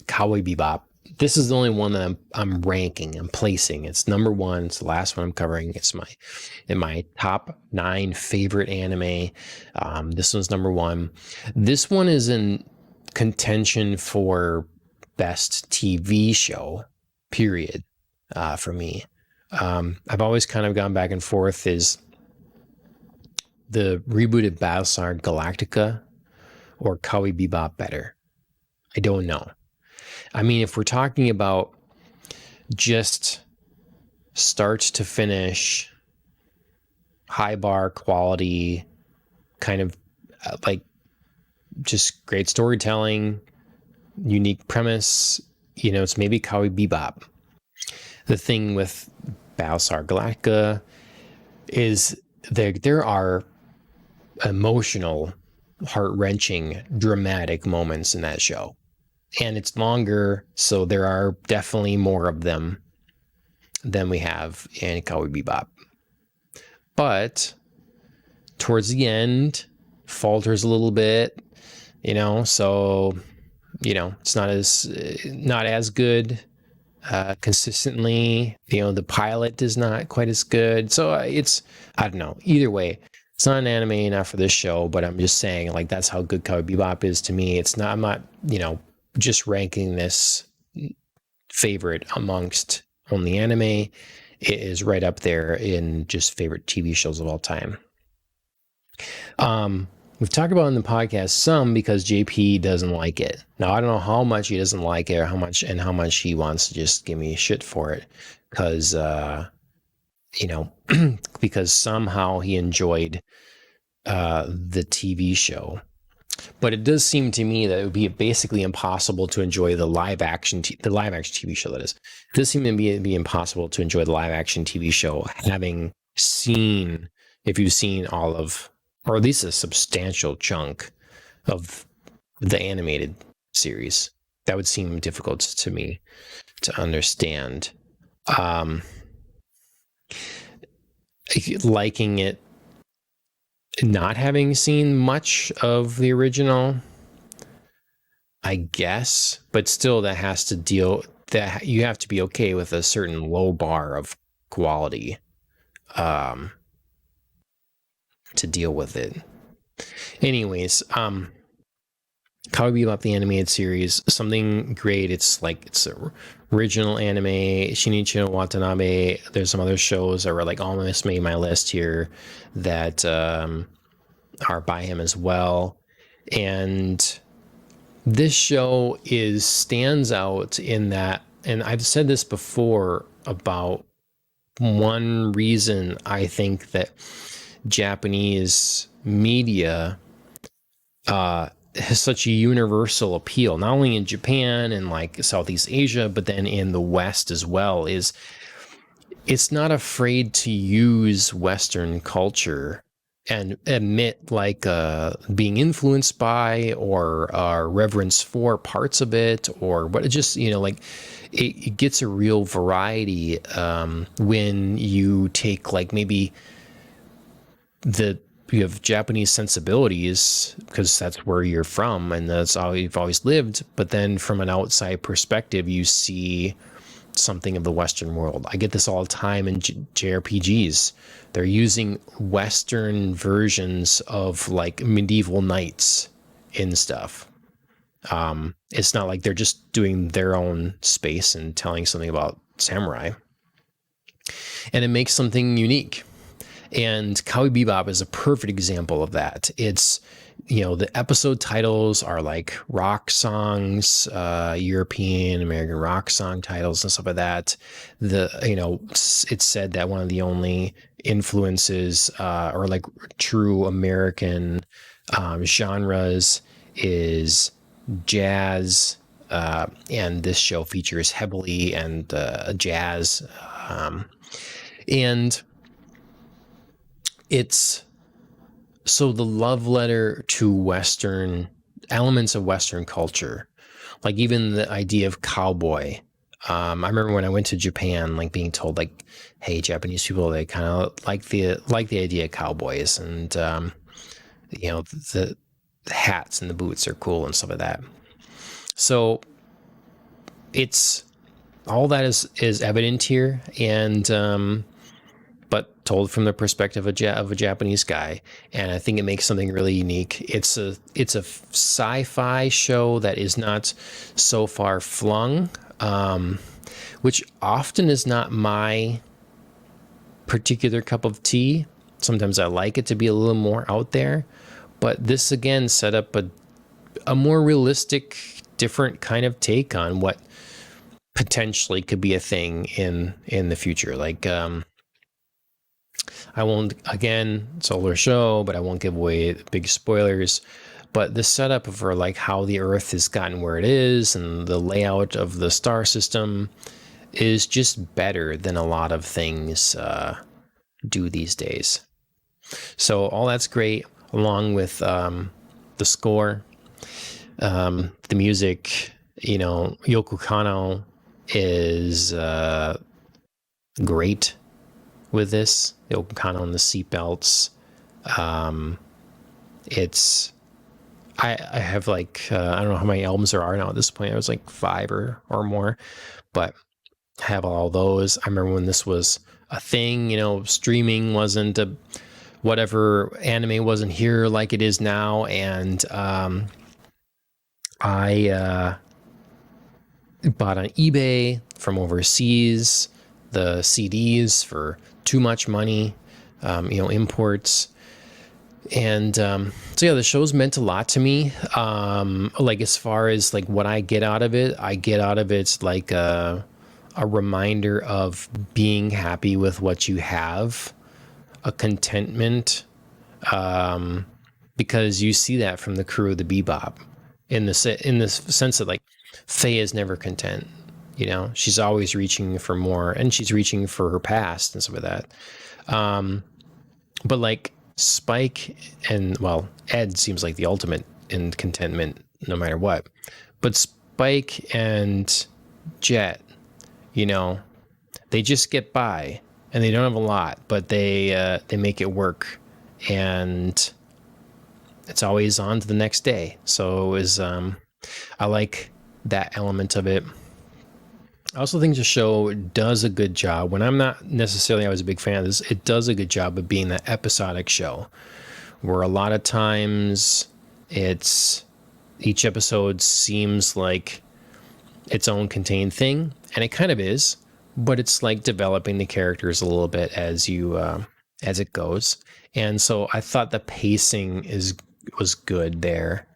Cowboy Bebop. This is the only one that I'm ranking. I'm placing. It's number one. It's the last one I'm covering. It's in my top 9 favorite anime. This one's number one. This one is in contention for best TV show, period, for me. I've always kind of gone back and forth. Is the rebooted Battlestar Galactica or Cowboy Bebop better? I don't know. I mean, if we're talking about just start to finish, high bar quality, kind of like just great storytelling, unique premise, it's maybe Cowboy Bebop. The thing with Battlestar Galactica is there are emotional, heart-wrenching, dramatic moments in that show. And it's longer, so there are definitely more of them than we have in Cowboy Bebop. But towards the end, falters a little bit, so it's not as good consistently. The pilot is not quite as good. So I don't know. Either way, it's not an anime, not for this show, but I'm just saying, like, that's how good Cowboy Bebop is to me. I'm not, just ranking this favorite amongst only anime. It is right up there in just favorite TV shows of all time. We've talked about it in the podcast some because JP doesn't like it. Now I don't know how much he doesn't like it or how much he wants to just give me shit for it, because you know, because somehow he enjoyed the TV show. But it does seem to me that it would be basically impossible to enjoy the live action TV show. That is, it does seem to be impossible to enjoy the live action TV show having seen, if you've seen all of, or at least a substantial chunk of the animated series. That would seem difficult to me to understand. Liking it, not having seen much of the original, I guess, but still that you have to be okay with a certain low bar of quality to deal with it. Anyways, Cowboy Bebop the animated series, something great. It's original anime. Shinichi no Watanabe. There's some other shows that were like almost made my list here that are by him as well. And this show stands out in that, and I've said this before about one reason I think that Japanese media has such a universal appeal, not only in Japan and like Southeast Asia, but then in the West as well, is it's not afraid to use Western culture and admit like being influenced by or reverence for parts of it, or what, it just, like it gets a real variety when you take like maybe you have Japanese sensibilities because that's where you're from and that's how you've always lived. But then from an outside perspective, you see something of the Western world. I get this all the time in JRPGs. They're using Western versions of like medieval knights and stuff. It's not like they're just doing their own space and telling something about samurai. And it makes something unique. And Cowboy Bebop is a perfect example of that. It's, the episode titles are like rock songs, European, American rock song titles and stuff like that. It's said that one of the only influences or like true American genres is jazz. And this show features heavily and jazz. And it's so the love letter to Western elements of Western culture, like even the idea of cowboy. I remember when I went to Japan, like being told like, hey, Japanese people, they kind of like the idea of cowboys, and the hats and the boots are cool and stuff like that. So it's all that is evident here, and but told from the perspective of a Japanese guy, and I think it makes something really unique. It's a sci-fi show that is not so far flung, which often is not my particular cup of tea. Sometimes I like it to be a little more out there, but this again set up a more realistic, different kind of take on what potentially could be a thing in the future. Like I won't, again, it's an older show, but I won't give away big spoilers. But the setup for like how the Earth has gotten where it is and the layout of the star system is just better than a lot of things do these days. So all that's great, along with the score, the music. Yoko Kanno is great with this. Yoko Kanno and the seatbelts. It's I have like I don't know how many albums there are now at this point. It was like 5 or more, but I have all those. I remember when this was a thing. Streaming wasn't whatever, anime wasn't here like it is now, and I bought on eBay from overseas the CDs for too much money, imports. And so yeah, the show's meant a lot to me. Like as far as like what I get out of it, I get out of it like a reminder of being happy with what you have, a contentment, because you see that from the crew of the Bebop in the sense that like Faye is never content. You know, she's always reaching for more, and she's reaching for her past and stuff like that. But like Spike and well, Ed seems like the ultimate in contentment no matter what. But Spike and Jet, you know, they just get by and they don't have a lot, but they make it work, and it's always on to the next day. So it was I like that element of it. I also think the show does a good job. When I'm not necessarily, I was a big fan of this, it does a good job of being that episodic show where a lot of times it's each episode seems like its own contained thing, and it kind of is, but it's like developing the characters a little bit as you as it goes. And so I thought the pacing was good there,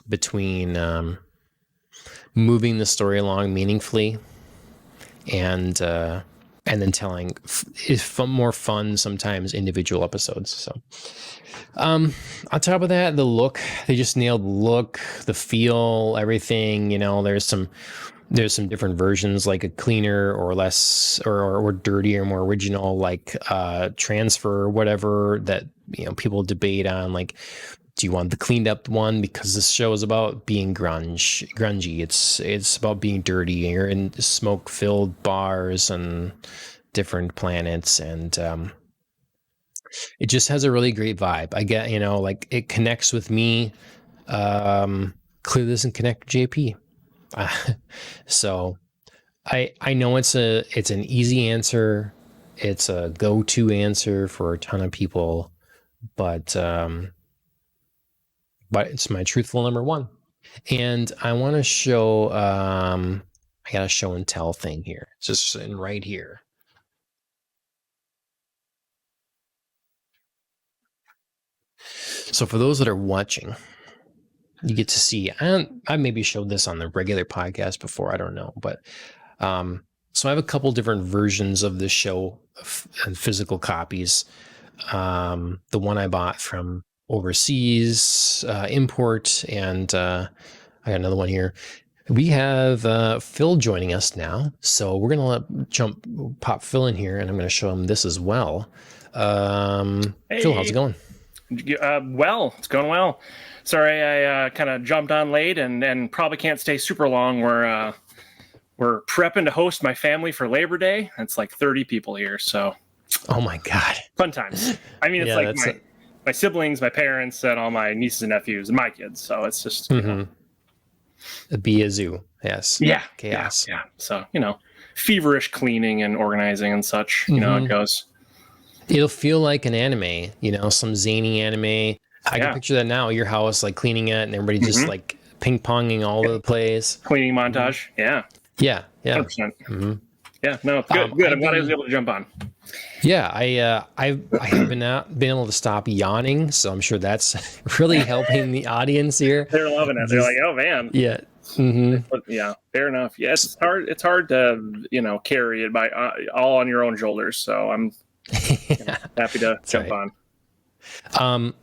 between moving the story along meaningfully and then telling is more fun sometimes individual episodes. So on top of that, the look, they just nailed the look, the feel, everything. You know, there's some different versions, like a cleaner or less or dirtier, more original, like transfer or whatever that, you know, people debate on. Like, do you want the cleaned up one? Because this show is about being grungy. It's about being dirty. You're in smoke filled bars and different planets, and it just has a really great vibe. I get, you know, like it connects with me. Clearly doesn't connect with JP. So I know it's an easy answer. It's a go-to answer for a ton of people, but it's my truthful number one. And I want to show, I got a show and tell thing here. It's just sitting right here. So for those that are watching, you get to see, I maybe showed this on the regular podcast before, I don't know, but so I have a couple different versions of this show and physical copies. The one I bought from overseas, import, and I got another one here. We have Phil joining us now, so we're gonna pop Phil in here, and I'm gonna show him this as well. Hey. Phil, how's it going? Well, it's going well. Sorry, I kind of jumped on late and probably can't stay super long. We're prepping to host my family for Labor Day. It's like 30 people here, so. Oh my God. Fun times. I mean, it's like my siblings, my parents, and all my nieces and nephews, and my kids. So it's just, you know. Be a zoo. Yes. Yeah. Chaos. Yeah. So, you know, feverish cleaning and organizing and such, you know how it goes. It'll feel like an anime, you know, some zany anime. I can picture that now, your house, like cleaning it and everybody just like ping-ponging all over the place. Cleaning montage. Yeah. Yeah. 100%. Yeah, no, it's good. Good. I'm glad I was able to jump on. Yeah, I haven't been able to stop yawning, so I'm sure that's really helping the audience here. They're loving it. They're like, oh man. Yeah. Yeah, fair enough. Yeah, it's hard. It's hard to, you know, carry it by all on your own shoulders. So I'm happy to jump on. I'm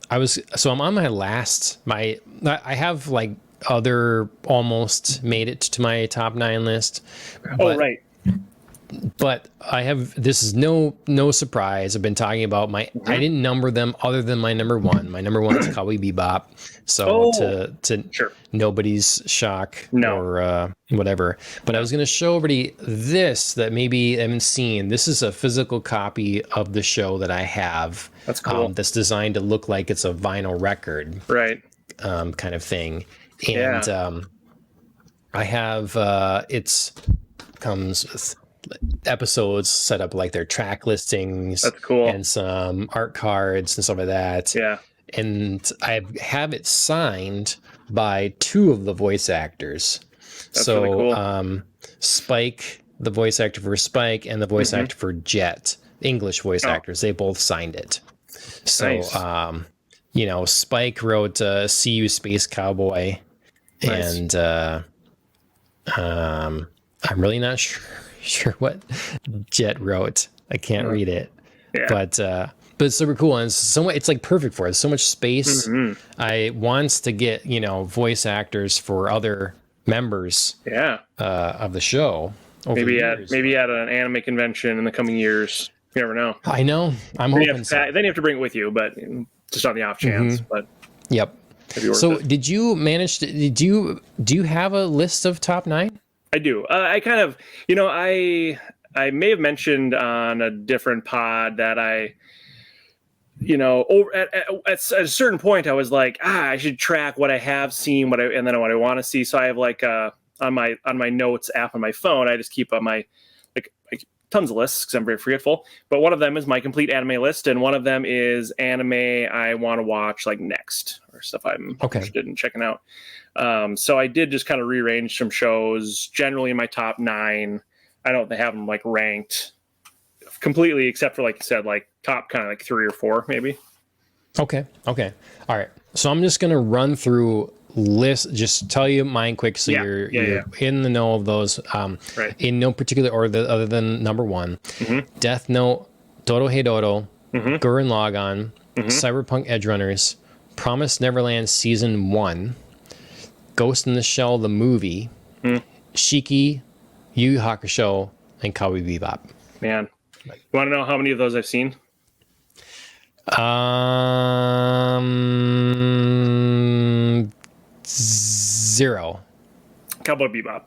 on my last. I have like other almost made it to my top 9 list. Oh right. But this is no surprise. I've been talking about I didn't number them other than my number one. My number one is Cowboy Bebop. So to sure. Nobody's shock or whatever. But I was going to show everybody this that maybe I haven't seen. This is a physical copy of the show that I have. That's cool. That's designed to look like it's a vinyl record. Right. Kind of thing. And I have comes with episodes set up like their track listings. That's cool. And some art cards and stuff like that. Yeah. And I have it signed by 2 of the voice actors. That's really cool. Spike, the voice actor for Spike, and the voice actor for Jet, English voice actors, they both signed it. So, Nice. Spike wrote "See You, Space Cowboy," Nice. and I'm really not sure what Jet wrote. I can't Uh, read it, yeah. but it's super cool, and it's like perfect for it. So much space. Hmm. I wants to get voice actors for other members Yeah. of the show over the years. Maybe But at an anime convention in the coming years. You never know. I know. I'm hoping so. Then you have to bring it with you, but just on the off chance. But Yep. it'd be worth So it. did you manage to? Do you have a list of top 9? I do. I kind of, I may have mentioned on a different pod that over at a certain point, I was like, I should track what I have seen, and then what I want to see. So I have like on my notes app on my phone, I just keep on my like tons of lists because I'm very forgetful. But one of them is my complete anime list, and one of them is anime I want to watch like next or stuff I'm Okay. interested in checking out. So I did just kind of rearrange some shows, generally in my top 9. I don't have them like ranked completely, except for like you said, like top kind of like 3 or 4 maybe. Okay. All right. So I'm just gonna run through list. Just tell you mine quick, so you're in the know of those. Right. In no particular order, other than number 1, Mm-hmm. Death Note, Dorohedoro, Mm-hmm. Gurren Lagann, Mm-hmm. Cyberpunk Edge Runners, Promised Neverland Season 1, Ghost in the Shell the movie, Mm. Shiki, Yu Yu Hakusho, and Cowboy Bebop. Man, you want to know how many of those I've seen? Zero. Cowboy Bebop.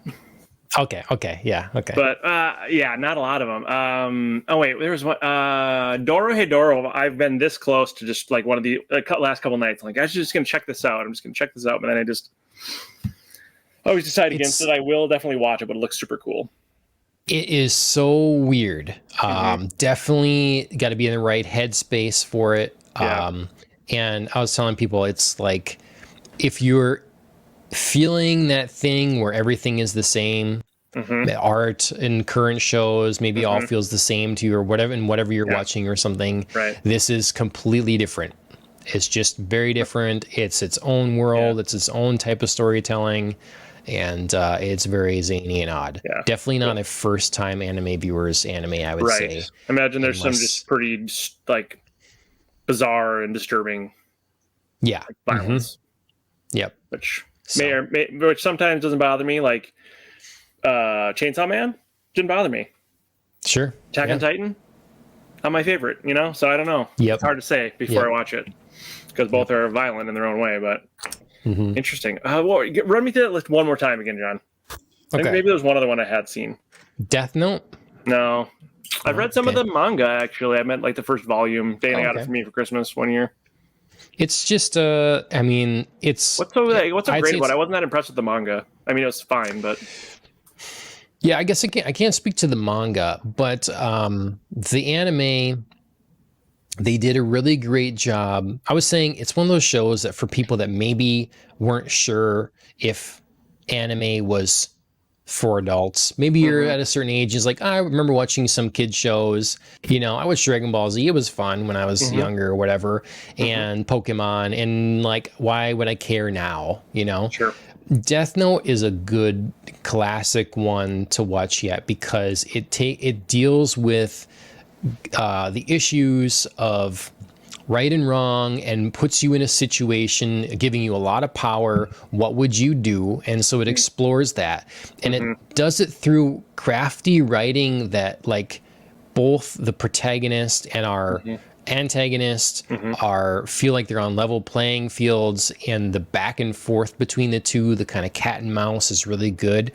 Okay, yeah, okay. But yeah, not a lot of them. Oh wait, there was one. Dorohedoro. I've been this close to just like one of the last couple nights. Like I was just gonna check this out. I'm just gonna check this out, but then I always decide against it. I will definitely watch it, but it looks super cool. It is so weird. Definitely got to be in the right headspace for it. Yeah. And I was telling people, it's like if you're feeling that thing where everything is the same, Mm-hmm. the art in current shows maybe all feels the same to you, or whatever, and whatever you're watching or something. Right. This is completely different. It's just very different. It's its own world. Yeah. It's its own type of storytelling. And it's very zany and odd. Yeah. Definitely not a first-time anime viewer's anime, I would say. Imagine there's some Unless- just pretty like bizarre and disturbing violence, Yep. which So- which sometimes doesn't bother me. Like Chainsaw Man didn't bother me. Sure. Attack on Titan, not my favorite. So I don't know. Yep. It's hard to say before I watch it because both are violent in their own way. But interesting. Run me through that list one more time again, John. Okay. Maybe there's one other one I had seen. Death Note. No, I've read some of the manga actually. I meant like the first volume. Dana got it for me for Christmas one year. It's just I mean, it's What's so great say about it? I wasn't that impressed with the manga. I mean, it was fine, but yeah, I guess I can't speak to the manga, but the anime, they did a really great job. I was saying it's one of those shows that for people that maybe weren't sure if anime was for adults. Maybe you're at a certain age, is like, I remember watching some kid shows. I watched Dragon Ball Z. It was fun when I was younger or whatever, and Pokemon, and like, why would I care now? sure. Death Note is a good classic one to watch yet, because it deals with the issues of right and wrong, and puts you in a situation, giving you a lot of power. What would you do? And so it explores that, and it does it through crafty writing that, like, both the protagonist and our antagonist feel like they're on level playing fields, and the back and forth between the two, the kind of cat and mouse, is really good.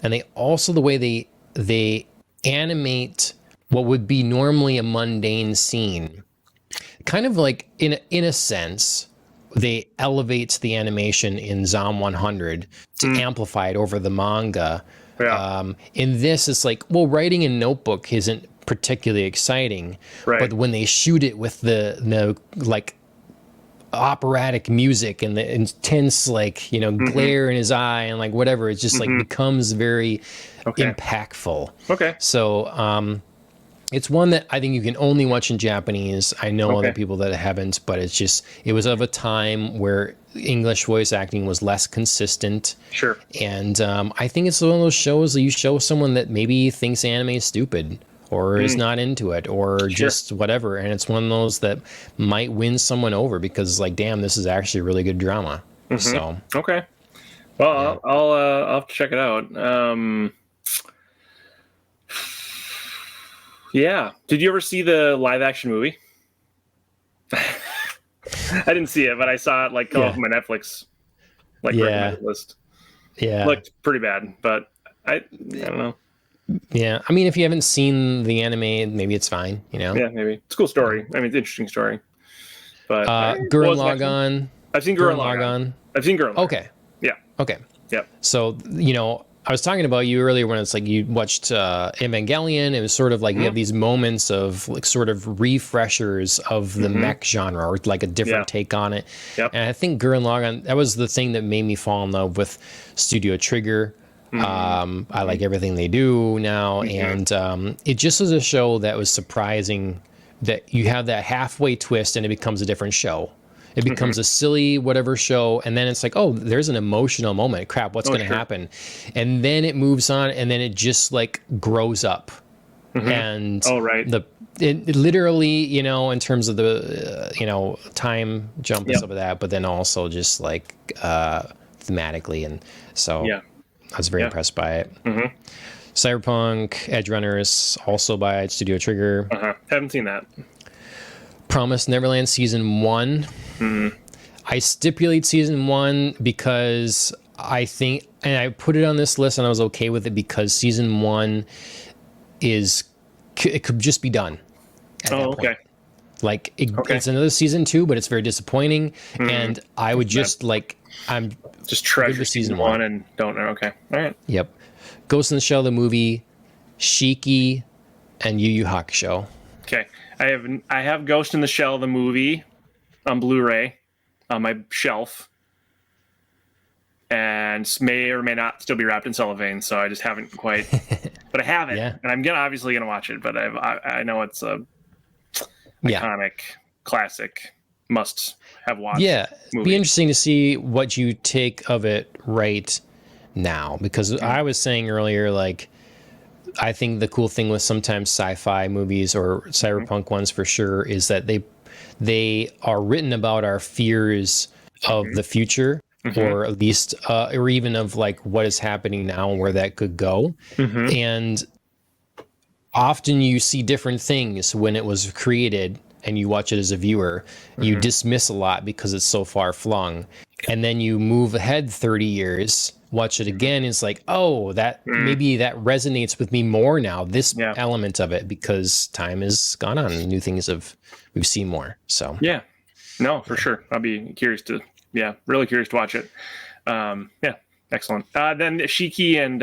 And they also, the way they animate what would be normally a mundane scene, kind of like in a sense, they elevate the animation in Zom 100 to amplify it over the manga. In this, it's like, well, writing in Notebook isn't particularly exciting, but when they shoot it with the like operatic music and the intense, like, glare in his eye and like whatever, it just like becomes very impactful. Okay. So It's one that I think you can only watch in Japanese. I know Okay. other people that haven't, but it was of a time where English voice acting was less consistent. Sure. And I think it's one of those shows that you show someone that maybe thinks anime is stupid or is not into it or Sure. just whatever. And it's one of those that might win someone over because, like, damn, this is actually really good drama. So, Okay. Well, yeah. I'll have to check it out. Yeah. Did you ever see the live action movie? I didn't see it, but I saw it like come off Yeah. my Netflix like Yeah. recommended list. Yeah. Looked pretty bad, but I don't know. Yeah. I mean, if you haven't seen the anime, maybe it's fine, Yeah, maybe it's a cool story. I mean, it's an interesting story. But what Gurren was the next one? Lagann. I've seen Gurren Gurren Lagann. Lagann. I've seen Gurren Lagann. Okay. Yeah. Okay. Yep. So, I was talking about you earlier when it's like you watched Evangelion. It was sort of like you have these moments of like sort of refreshers of the mech genre or like a different take on it. Yep. And I think Gurren Lagann, that was the thing that made me fall in love with Studio Trigger. I like everything they do now. And it just was a show that was surprising that you have that halfway twist and it becomes a different show. It becomes a silly whatever show, and then it's like, oh, there's an emotional moment. Crap, what's going to happen? And then it moves on, and then it just like grows up. And it literally, in terms of the time jump and stuff like that, but then also just like thematically, and so I was very impressed by it. Cyberpunk Edge Runners, also by Studio Trigger. Haven't seen that. Promised Neverland season 1. I stipulate season 1 because I think, and I put it on this list and I was okay with it because season 1 it could just be done at that point. Like it's another season 2, but it's very disappointing. And I would just I'm just treasure season 1 and don't know. Okay. All right. Yep. Ghost in the Shell, the movie, Shiki, and Yu Yu Hakusho. Okay. I have Ghost in the Shell, the movie, on Blu-ray on my shelf, and may or may not still be wrapped in cellophane. So I just haven't quite, but I have it, and I'm obviously gonna watch it. But I know it's a iconic, classic, must have watched. Yeah, movie. Be interesting to see what you take of it right now, because I was saying earlier, like, I think the cool thing with sometimes sci-fi movies or cyberpunk ones for sure is that they are written about our fears of the future, or at least or even of like what is happening now and where that could go. And often you see different things when it was created and you watch it as a viewer. You dismiss a lot because it's so far flung, and then you move ahead 30 years, watch it again, it's like, oh, that maybe that resonates with me more now, this element of it, because time has gone on and new things we've seen more. So no, for sure, I'll be curious to really curious to watch it. Excellent. Then Shiki and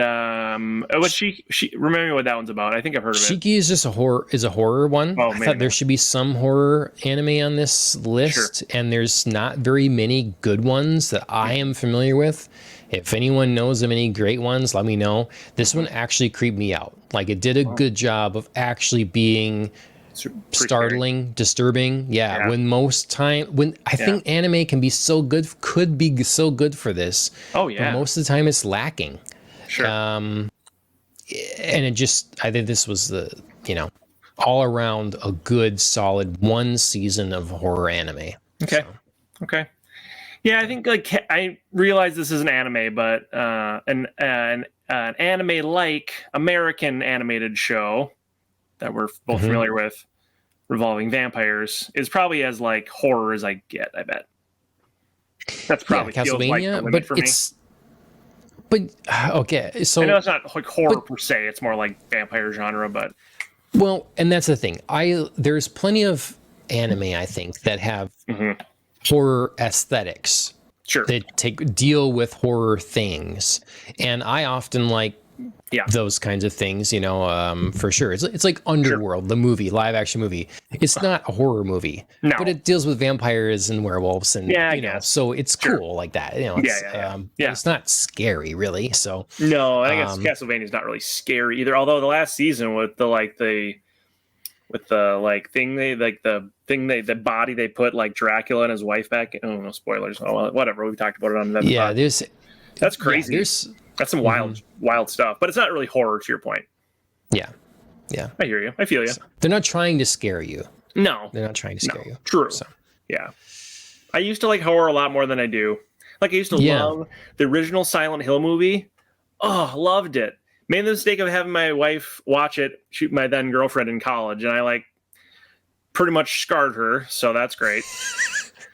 what's she remind me what that one's about. I think I've heard of it. Shiki is just a horror one. I thought there should be some horror anime on this list, and there's not very many good ones that I am familiar with. If anyone knows of any great ones, let me know. This one actually creeped me out. Like, it did a good job of actually being startling, disturbing. When I think anime can be so good, could be so good for this. But most of the time it's lacking. And it just, I think this was the, all around a good solid one season of horror anime. Okay. Yeah, I think I realize this is an anime, but an anime like American animated show that we're both familiar with, revolving vampires, is probably as like horror as I get. I bet that's probably feels like the limit for me. But okay, so I know it's not like horror per se; it's more like vampire genre. But and that's the thing. There's plenty of anime, I think, that have horror aesthetics. That deal with horror things, and I often like those kinds of things, for sure. It's like Underworld, the movie, live action movie. It's not a horror movie, but it deals with vampires and werewolves, and so it's cool like that. It's not scary really. So no, I guess Castlevania is not really scary either. Although the last season with the with the like thing the body they put like Dracula and his wife back in. Oh, no spoilers. Oh, well, whatever. We talked about it on that. Yeah, that's crazy. That's some wild stuff, but it's not really horror to your point. Yeah. I hear you. I feel you. So, they're not trying to scare you. No, they're not trying to scare you. True. So. Yeah. I used to like horror a lot more than I do. Like I used to love the original Silent Hill movie. Oh, loved it. Made the mistake of having my wife watch it, shoot my then girlfriend in college, and I like pretty much scarred her. So that's great.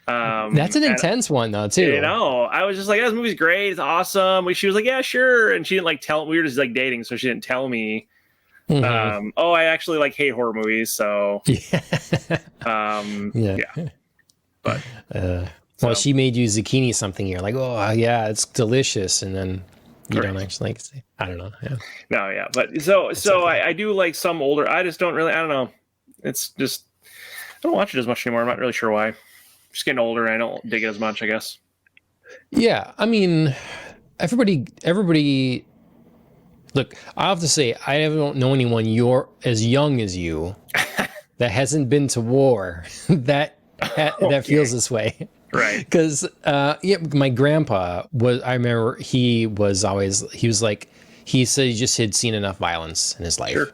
That's an intense one though too. You know, I was just like, "This movie's great. It's awesome." She was like, "Yeah, sure," and she didn't like tell. We were just like dating, so she didn't tell me. Mm-hmm. I actually like hate horror movies, so yeah. But well, she made you zucchini something. You're like, oh yeah, it's delicious, and then you don't actually like. I don't know. Yeah. No, yeah, but so okay. I do like some older. I just don't really. I don't know. It's just I don't watch it as much anymore. I'm not really sure why. Just getting older. I don't dig it as much, I guess. Yeah, I mean, everybody. Look, I have to say, I don't know anyone as young as you that hasn't been to war that feels this way. Right. Because my grandpa was. I remember he said he just had seen enough violence in his life. Sure.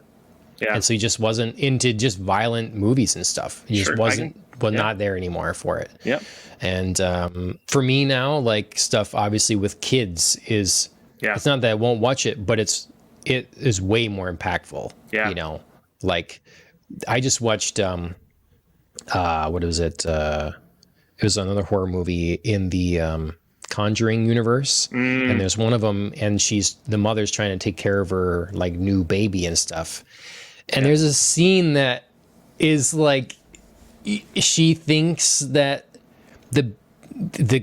Yeah. And so he just wasn't into just violent movies and stuff. He just wasn't not there anymore for it. Yeah. And for me now, like stuff obviously with kids is it's not that I won't watch it, but it is way more impactful. Yeah. You know, like I just watched what was it? It was another horror movie in the Conjuring universe, and there's one of them, and the mother's trying to take care of her like new baby and stuff, and there's a scene that is like she thinks that the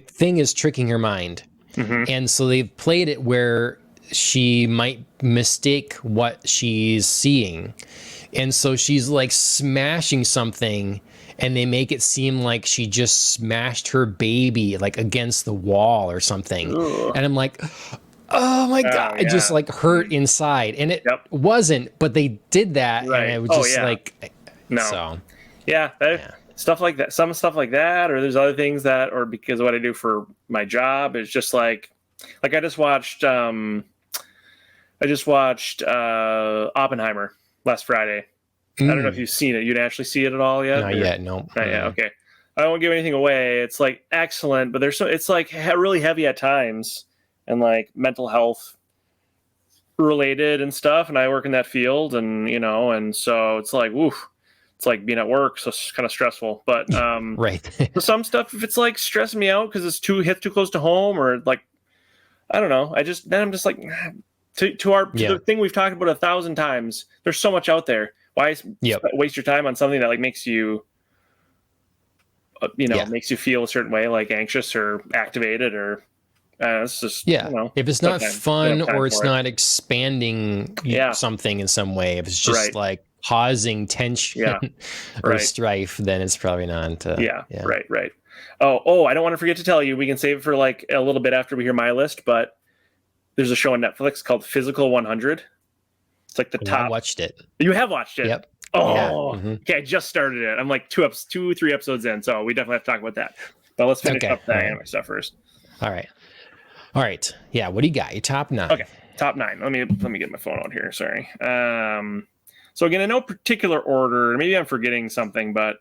thing is tricking her mind, and so they've played it where she might mistake what she's seeing, and so she's like smashing something. And they make it seem like she just smashed her baby like against the wall or something. Ugh. And I'm like, oh my God, it just like hurt inside. And it wasn't, but they did that. Right. And it was just like, no. So, stuff like that, some stuff like that, or there's other things that, or because of what I do for my job is just like I just watched Oppenheimer last Friday. I don't know if you've seen it. You'd actually see it at all yet? Not yet, no. Not yet, okay. I won't give anything away. It's like excellent, but it's like really heavy at times and like mental health related and stuff. And I work in that field, and and so it's like, woof. It's like being at work, so it's kind of stressful. But right. For some stuff, if it's like stressing me out because it's too close to home, or like I don't know, I'm just like to the thing we've talked about 1,000 times. There's so much out there. Why waste your time on something that like makes you, makes you feel a certain way, like anxious or activated, or it's just if it's not fun or it's not expanding something in some way, if it's just like causing tension or strife, then it's probably not. Right. Oh, I don't want to forget to tell you, we can save it for like a little bit after we hear my list, but there's a show on Netflix called Physical 100. It's like the top. I watched it. You have watched it? Yep. Oh, okay. I just started it. I'm like 3 episodes in, so we definitely have to talk about that. But let's finish up the anime stuff first. All right. Yeah. What do you got? Your top 9. Okay. Top 9. Let me get my phone out here. Sorry. So again, in no particular order. Maybe I'm forgetting something, but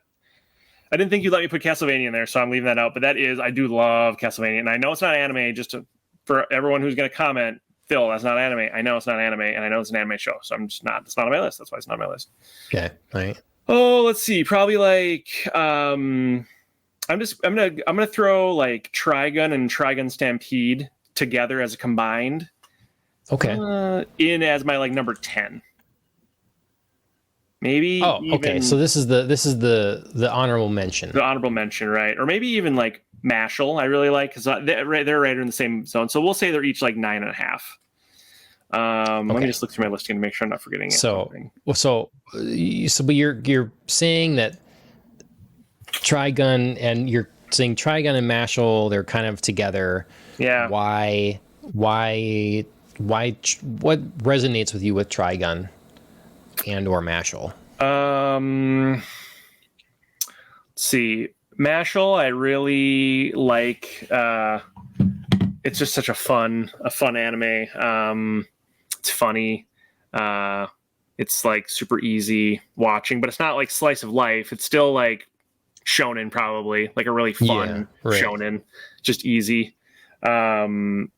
I didn't think you'd let me put Castlevania in there, so I'm leaving that out. But I do love Castlevania, and I know it's not anime. For everyone who's going to comment, Phil, that's not anime. I know it's not anime, and I know it's an anime show, so it's not on my list. That's why it's not on my list. Okay, all right. Oh, let's see. Probably like I'm gonna throw like Trigun and Trigun Stampede together as a combined. Okay. In as my like number 10. Maybe. Oh, okay. So this is the honorable mention. The honorable mention, right? Or maybe even like Mashal. I really like because they're right in the same zone. So we'll say they're each like 9.5. Let me just look through my listing to make sure I'm not forgetting something. But you're saying that Trigun and Mashal, they're kind of together. Yeah. Why? What resonates with you with Trigun and or Mashal? Let's see. Mashal, I really like. It's just such a fun anime. It's funny. It's like super easy watching, but it's not like slice of life. It's still like shonen, probably like a really fun shonen, just easy, and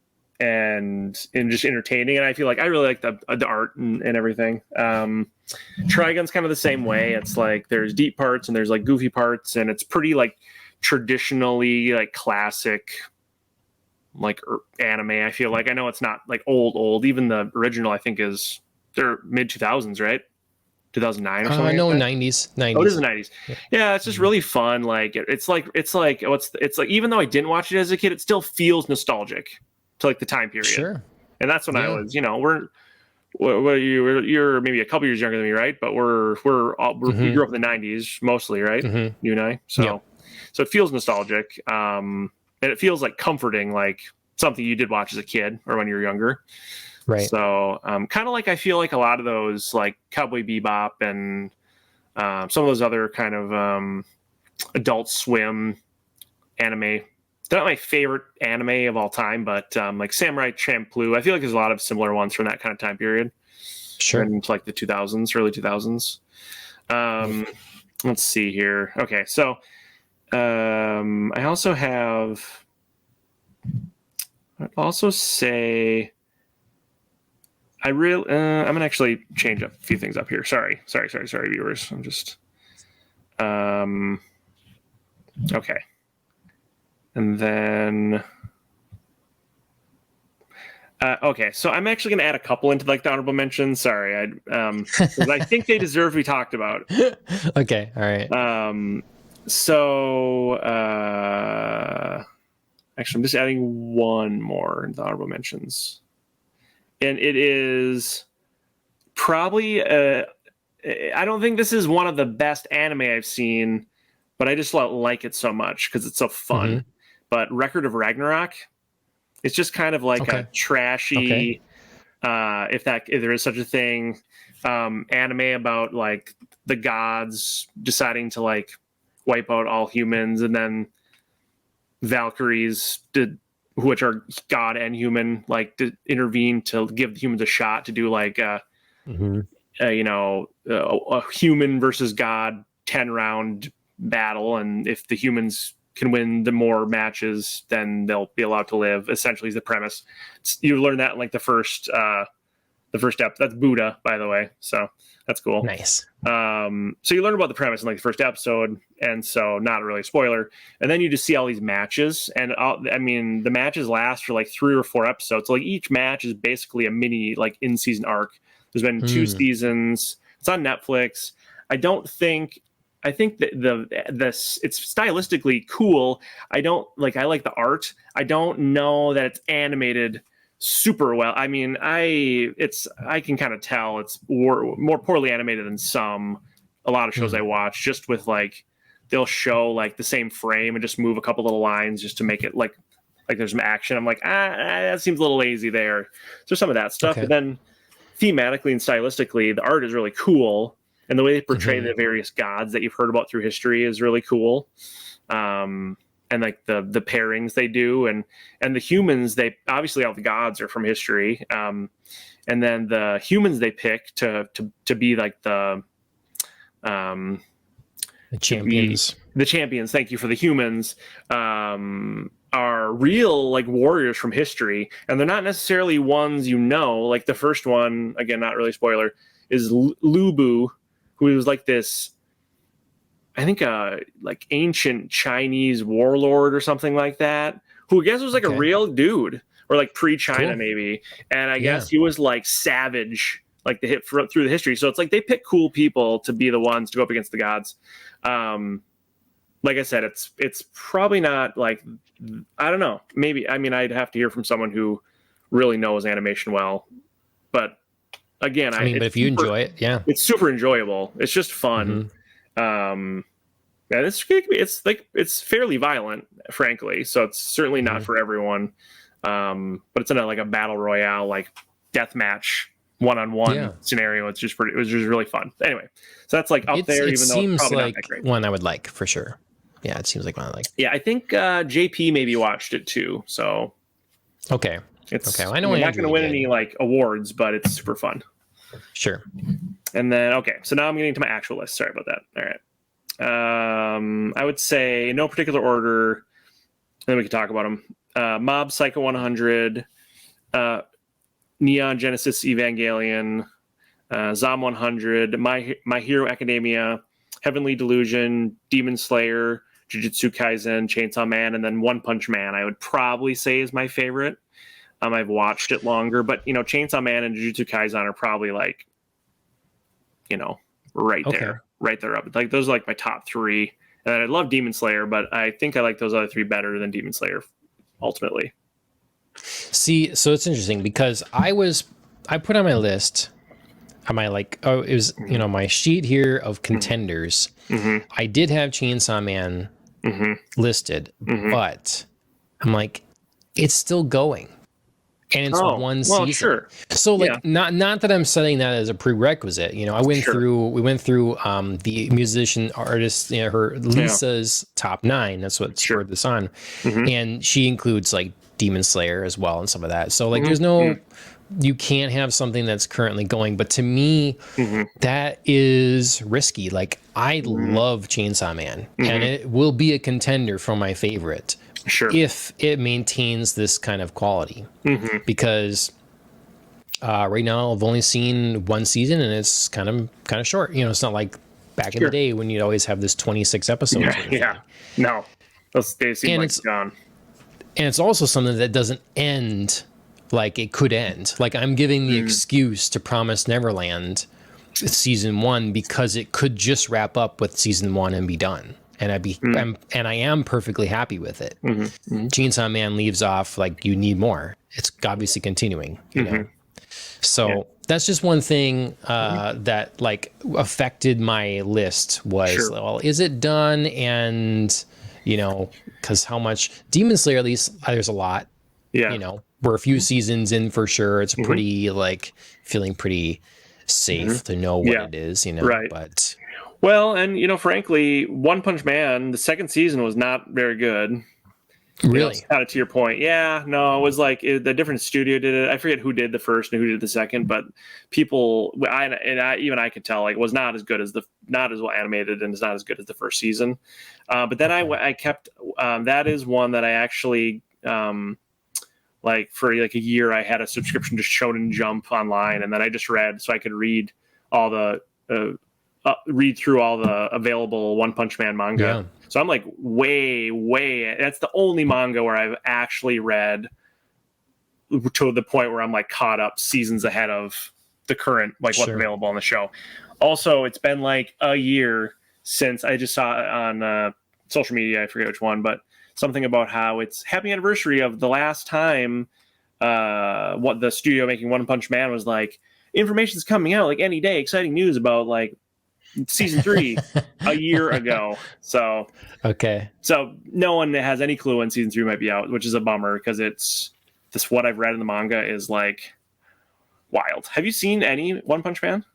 just entertaining. And I feel like I really like the art and everything. Trigun's kind of the same way. It's like there's deep parts and there's like goofy parts, and it's pretty like traditionally like classic like anime. I feel like, I know it's not like old. Even the original I think is they're mid 2000s, right? 2009 or something. No, like 90s. Oh, it is the 90s. Yeah, it's just really fun. Like it's like even though I didn't watch it as a kid, it still feels nostalgic to like the time period. Sure. And that's when I was, you're maybe a couple years younger than me, right? But we grew up in the 90s mostly, right? You and I. So it feels nostalgic. And it feels like comforting, like something you did watch as a kid or when you were younger. Right. So kind of like I feel like a lot of those like Cowboy Bebop and some of those other kind of Adult Swim anime. They're not my favorite anime of all time, but like Samurai Champloo, I feel like there's a lot of similar ones from that kind of time period. Sure. And like the 2000s, early 2000s. Let's see here. Okay, so I also have. I'd also say I'm gonna actually change up a few things up here. Sorry, viewers. I'm just okay. And then okay, so I'm actually gonna add a couple into like the honorable mentions. Sorry, because I think they deserve to be talked about. Okay, all right. So actually, I'm just adding one more in the honorable mentions. And it is probably I don't think this is one of the best anime I've seen, but I just like it so much because it's so fun. But Record of Ragnarok, it's just kind of like a trashy, if there is such a thing, anime about like the gods deciding to like wipe out all humans, and then Valkyries which are god and human, like to intervene to give humans a shot to do like a human versus god 10-round battle, and if the humans can win the more matches, then they'll be allowed to live. Essentially, is the premise. You learn that in like the first step. That's Buddha, by the way, so that's cool. Nice. So you learn about the premise in like the first episode, and so not really a spoiler. And then you just see all these matches, and the matches last for like 3 or 4 episodes. So like each match is basically a mini like in-season arc. There's been 2 seasons. It's on Netflix. I think that it's stylistically cool. I like the art. I don't know that it's animated super well. I mean, I can kind of tell it's more poorly animated than a lot of shows I watch, just with like they'll show like the same frame and just move a couple little lines just to make it like there's some action. I'm like, that seems a little lazy there. So some of that stuff. But then thematically and stylistically, the art is really cool. And the way they portray the various gods that you've heard about through history is really cool. And like the pairings they do, and the humans, they obviously all the gods are from history. And then the humans they pick to be like the champions. The champions, thank you, for the humans, are real like warriors from history, and they're not necessarily ones like the first one, again, not really spoiler, is Lubu, who was like this, I think like ancient Chinese warlord or something like that, who I guess was like a real dude, or like pre-China maybe, and I guess he was like savage, like through the history. So it's like they pick cool people to be the ones to go up against the gods. Like I said, it's probably not like, I don't know, maybe, I mean, I'd have to hear from someone who really knows animation well, but again, but if you enjoy it, it's super enjoyable. It's just fun. And it's fairly violent, frankly, so it's certainly not for everyone. But it's in like a battle royale, like deathmatch one-on-one scenario. It was just really fun. Anyway, so that's like up there, it even though it's seems probably like not that great. one I would like for sure. Yeah, it seems like one I like. Yeah, I think JP maybe watched it too. So okay. Well, I know we're not Andrew going to win did. any like awards, but it's super fun. Sure. And then so now I'm getting to my actual list. Sorry about that. All right. I would say no particular order. And then we can talk about them. Mob Psycho 100, Neon Genesis Evangelion, Zom 100, My Hero Academia, Heavenly Delusion, Demon Slayer, Jujutsu Kaisen, Chainsaw Man, and then One Punch Man. I would probably say is my favorite. I've watched it longer, but Chainsaw Man and Jujutsu Kaisen are probably like, right there up. Like those are like my top three. And I love Demon Slayer, but I think I like those other three better than Demon Slayer ultimately. See, so it's interesting because I put on my list, it was, my sheet here of contenders. Mm-hmm. I did have Chainsaw Man listed, but I'm like, it's still going. And it's one season. Sure. So not that I'm setting that as a prerequisite. We went through the musician artist, her Lisa's top 9. That's what spurred this on. And she includes like Demon Slayer as well and some of that. So like there's no you can't have something that's currently going, but to me that is risky. Like I love Chainsaw Man and it will be a contender for my favorite. Sure. If it maintains this kind of quality, because right now I've only seen one season and it's kind of short. It's not like back in the day when you'd always have this 26 episodes. Yeah. No, those days seem like gone. And it's also something that doesn't end like it could end. Like I'm giving the excuse to Promised Neverland season 1 because it could just wrap up with season 1 and be done. And I am perfectly happy with it. Chainsaw Man leaves off like you need more. It's obviously continuing, So that's just one thing that like affected my list was, well, is it done? And because how much Demon Slayer, at least there's a lot. We're a few seasons in for sure. It's pretty like feeling pretty safe to know what it is, Right. But. Well, and frankly, One Punch Man, the second season was not very good. Really? Kind of to your point. Yeah, no, it was like the different studio did it. I forget who did the first and who did the second, but people, even I could tell, like, it was not as good as not as well animated, and it's not as good as the first season. But then I kept. That is one that I actually. Like for like a year, I had a subscription to Shonen Jump online, and then I just read so I could read all the. Read through all the available One Punch Man manga. Yeah. So I'm like way. That's the only manga where I've actually read to the point where I'm like caught up seasons ahead of the current, like what's available on the show. Also, it's been like a year since I just saw it on social media. I forget which one, but something about how it's happy anniversary of the last time what the studio making One Punch Man was like, information's coming out like any day. Exciting news about like season 3 a year ago. So no one has any clue when season 3 might be out, which is a bummer because it's this what I've read in the manga is like wild. Have you seen any One Punch Man?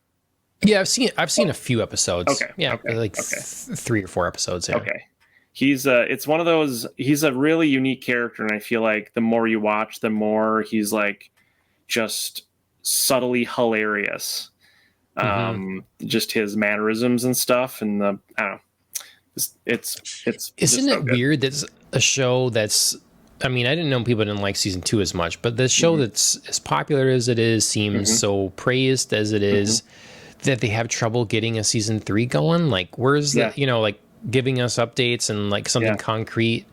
Yeah, I've seen a few episodes. Okay. Yeah, like 3 or 4 episodes. Yeah. Okay. It's one of those, he's a really unique character, and I feel like the more you watch, the more he's like just subtly hilarious. Just his mannerisms and stuff, and I don't know. It's isn't it weird that's a show that's, I mean, I didn't know people didn't like season 2 as much, but this show that's as popular as it is seems so praised as it is that they have trouble getting a season 3 going. Like, where's that? Like giving us updates and like something concrete.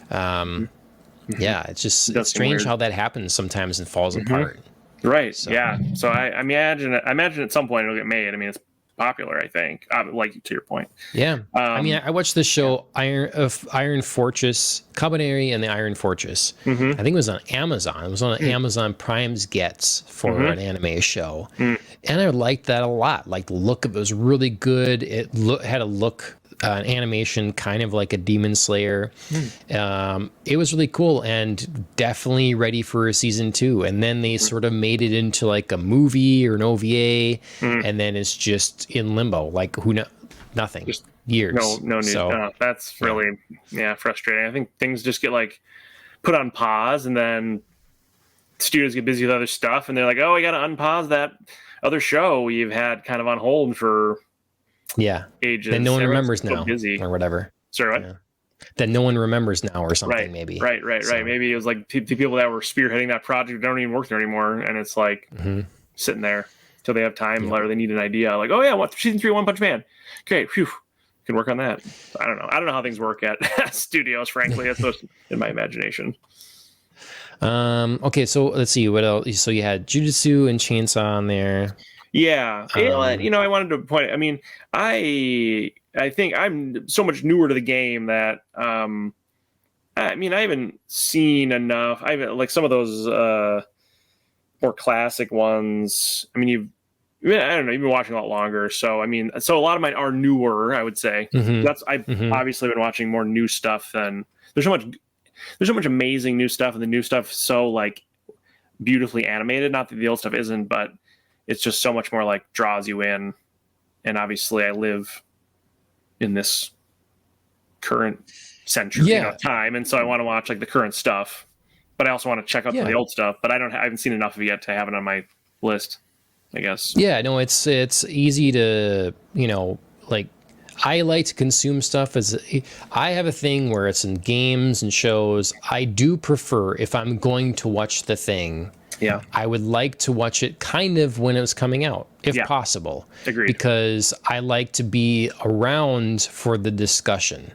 It's just it's strange how that happens sometimes and falls apart. Right. So. Yeah. So I imagine at some point it'll get made. I mean, it's popular, I think. Like to your point. Yeah. I mean, I watched the show Iron Fortress, Cabaneri and the Iron Fortress. I think it was on Amazon. It was on Amazon Prime's Gets for an anime show. And I liked that a lot. Like the look of it was really good. It had a look an animation kind of like a Demon Slayer. Mm. It was really cool and definitely ready for a season 2. And then they sort of made it into like a movie or an OVA, Mm. and then it's just in limbo. Like who know, nothing. Just Years. no news. So That's yeah. really frustrating. I think things just get like put on pause, and then studios get busy with other stuff, and they're like, "Oh, we got to unpause that other show we've had kind of on hold for Yeah. ages." That no one Everyone's remembers so now busy. or whatever. Sorry, what? Yeah. That no one remembers now or something, Right, maybe. right. So, Maybe it was like people that were spearheading that project don't even work there anymore, and it's like sitting there till they have time Yep. or they need an idea. Like, oh yeah, what season 3 One Punch Man? Okay, phew, can work on that. I don't know. I don't know how things work at studios. Frankly, that's what's in my imagination. Okay, so let's see what else. So you had Jujutsu and Chainsaw on there. Yeah, and I wanted to point. I mean, I think I'm so much newer to the game that I mean, I haven't seen enough. I haven't like some of those more classic ones. I mean, I don't know, you've been watching a lot longer, so I mean, so a lot of mine are newer. I would say I've obviously been watching more new stuff than there's so much amazing new stuff, and the new stuff is so like beautifully animated. Not that the old stuff isn't, but it's just so much more like draws you in. And obviously, I live in this current century, time, and so I want to watch like the current stuff, but I also want to check out the old stuff. But I haven't seen enough of it yet to have it on my list, I guess. Yeah, no, it's easy to, like, I like to consume stuff as I have a thing where it's in games and shows. I do prefer, if I'm going to watch the thing, I would like to watch it kind of when it was coming out, if possible. Agreed. Because I like to be around for the discussion.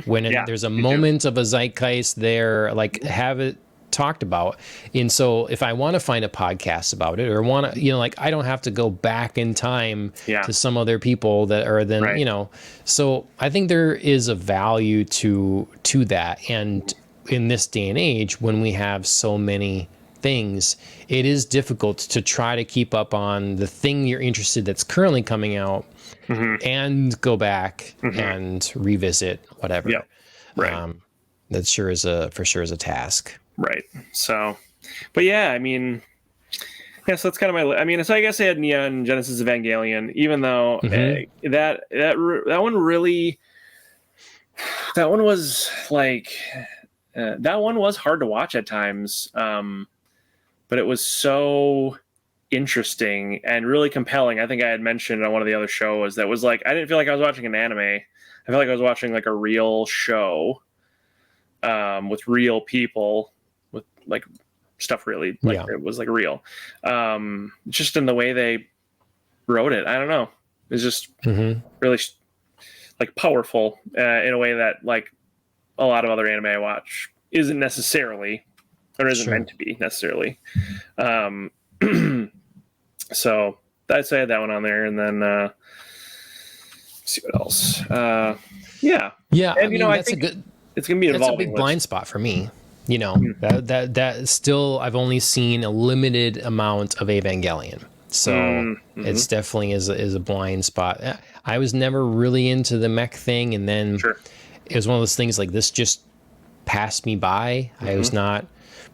When there's a moment of a zeitgeist there, like have it talked about. And so if I want to find a podcast about it or want to, like I don't have to go back in time to some other people that are then, so I think there is a value to that. And in this day and age, when we have so many things, it is difficult to try to keep up on the thing you're interested that's currently coming out and go back and revisit whatever. Yeah. Right. That for sure is a task. Right. So, but yeah, I mean, so that's kind of my. I mean, so I guess I had Neon Genesis Evangelion, even though that one really, that one was like, that one was hard to watch at times, but it was so interesting and really compelling. I think I had mentioned on one of the other shows that was like I didn't feel like I was watching an anime. I felt like I was watching like a real show, with real people, with like stuff really like it was like real. Just in the way they wrote it, I don't know. It's just really like powerful in a way that like a lot of other anime I watch isn't necessarily, or isn't meant to be necessarily. So I'd say I had that one on there, and then let's see what else. Yeah, and I think it's gonna be that's a big blind spot for me. That still I've only seen a limited amount of Evangelion, so it's definitely is a blind spot. I was never really into the mech thing, and then it was one of those things like this just passed me by. I was not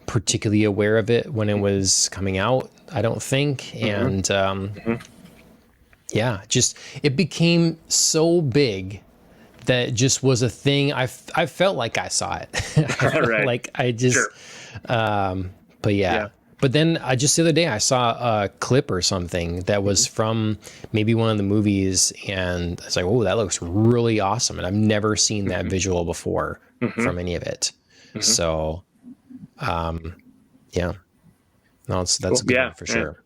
particularly aware of it when it was coming out, I don't think. And just it became so big that it just was a thing. I felt like I saw it. I felt like I just but then I just the other day I saw a clip or something that was from maybe one of the movies, and it's like, oh, that looks really awesome, and I've never seen that visual before from any of it. So no, that's a good one for sure.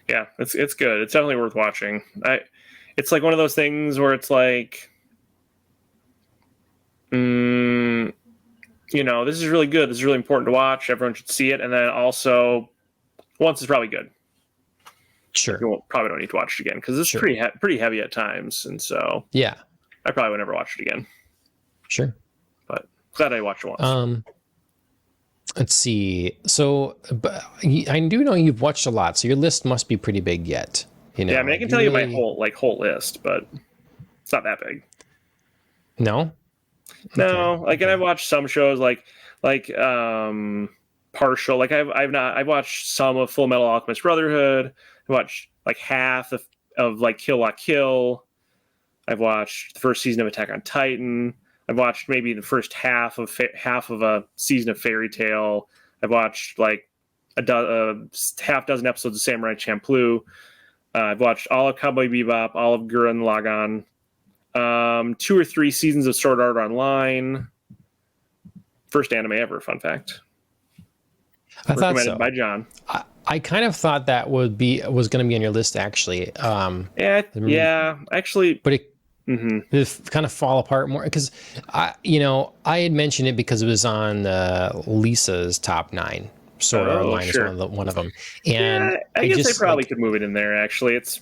Yeah, it's good. It's definitely worth watching. It's like one of those things where it's like, this is really good. This is really important to watch. Everyone should see it. And then also, once it's probably good. Sure. You probably don't need to watch it again because it's pretty heavy at times. And so, I probably would never watch it again. Sure. But glad I watched it once. Let's see. So, but I do know you've watched a lot, so your list must be pretty big yet. Yeah, I mean, I can tell you my whole list, but it's not that big. No. Okay. No, like, and Okay. I've watched some shows like partial. Like I've watched some of Full Metal Alchemist Brotherhood. I watched like half of like Kill La Kill. I've watched the first season of Attack on Titan. I've watched maybe the first half of a season of Fairy Tale. I've watched like half dozen episodes of Samurai Champloo. I've watched all of Cowboy Bebop, all of Gurren Lagann, 2 or 3 seasons of Sword Art Online. First anime ever, fun fact. I thought Recommended so. by John. I kind of thought that was going to be on your list actually. Yeah, actually. But Mm-hmm. it kind of fall apart more because I had mentioned it because it was on Lisa's top 9. Sword Art Online Sure. is one of them, and Yeah, I guess I just probably could move it in there. Actually, it's.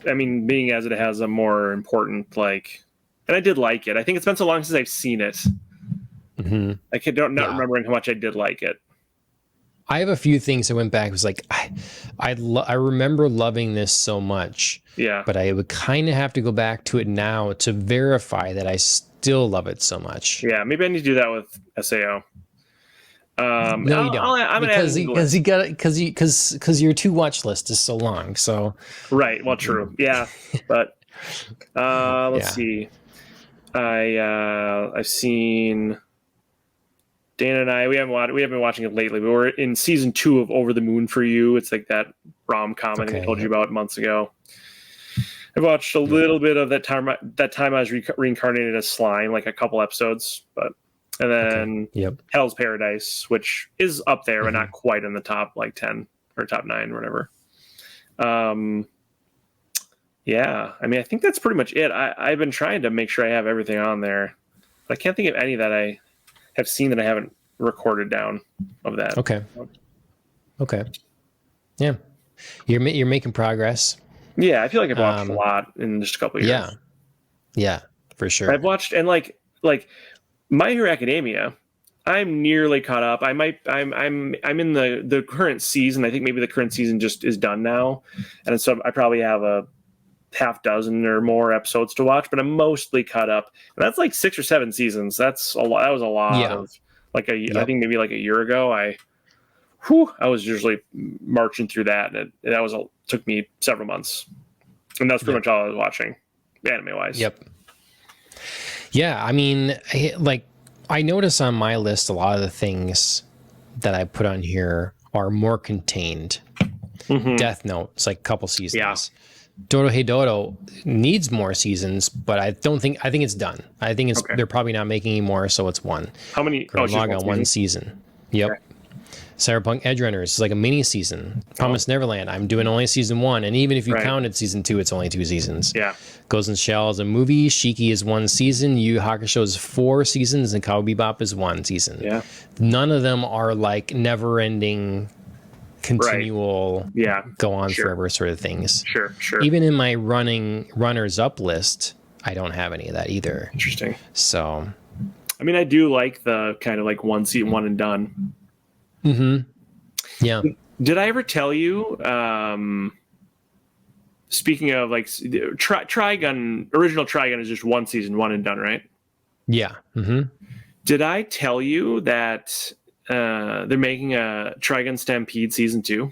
I mean, being as it has a more important like, and I did like it. I think it's been so long since I've seen it. Mm-hmm. I don't not remembering how much I did like it. I have a few things I went back. It was like I remember loving this so much. Yeah, But I would kind of have to go back to it now to verify that I still love it so much. yeah. Maybe I need to do that with SAO. No, you don't, I'm gonna add it to the list. because your to watch list is so long. So Right. Well, true. Yeah, but let's yeah. see. I've seen Dana and we haven't been watching it lately, but we're in season 2 of Over the Moon for You. It's like that rom-com I think I told you about months ago. I've watched a little bit of that time I was reincarnated as slime, like a couple episodes, and then Hell's Paradise, which is up there, but not quite in the top like 10 or top 9 or whatever. Yeah, I mean, I think that's pretty much it. I've been trying to make sure I have everything on there, but I can't think of any that I have seen that I haven't recorded down of that. Okay. Yeah, you're making progress. Yeah, I feel like I've watched a lot in just a couple of years. Yeah, for sure. I've watched and like My Hero Academia. I'm nearly caught up. I'm in the current season. I think maybe the current season just is done now, and so I probably have a half dozen or more episodes to watch. But I'm mostly caught up, and that's like 6 or 7 seasons. That's a lot. That was a lot of I think maybe like a year ago. I was usually marching through that, and that took me several months, and that's pretty much all I was watching, anime wise. Yep. Yeah, I mean, I notice on my list a lot of the things that I put on here are more contained. Mm-hmm. Death Note, it's like a couple seasons. Yeah. Dodo Hey Dodo needs more seasons, but I think it's done. I think they're probably not making any more, so it's one. How many? Log on one season. Yep. Okay. Cyberpunk Edge Runners is like a mini season. Promised Neverland, I'm doing only season 1, and even if you counted season 2, it's only 2 seasons. Yeah. Ghost in the Shell is a movie. Shiki is 1 season. Yu Yu Hakusho is 4 seasons, and Cowboy Bebop is 1 season. Yeah. None of them are like never-ending, continual, go on forever sort of things. Sure. Even in my runners up list, I don't have any of that either. Interesting. So, I mean, I do like the kind of like one and done. Mm-hmm. Yeah. Did I ever tell you? Speaking of like Trigun, original Trigun is just 1 season, 1 and done, right? Yeah. Mm-hmm. Did I tell you that they're making a Trigun Stampede season 2?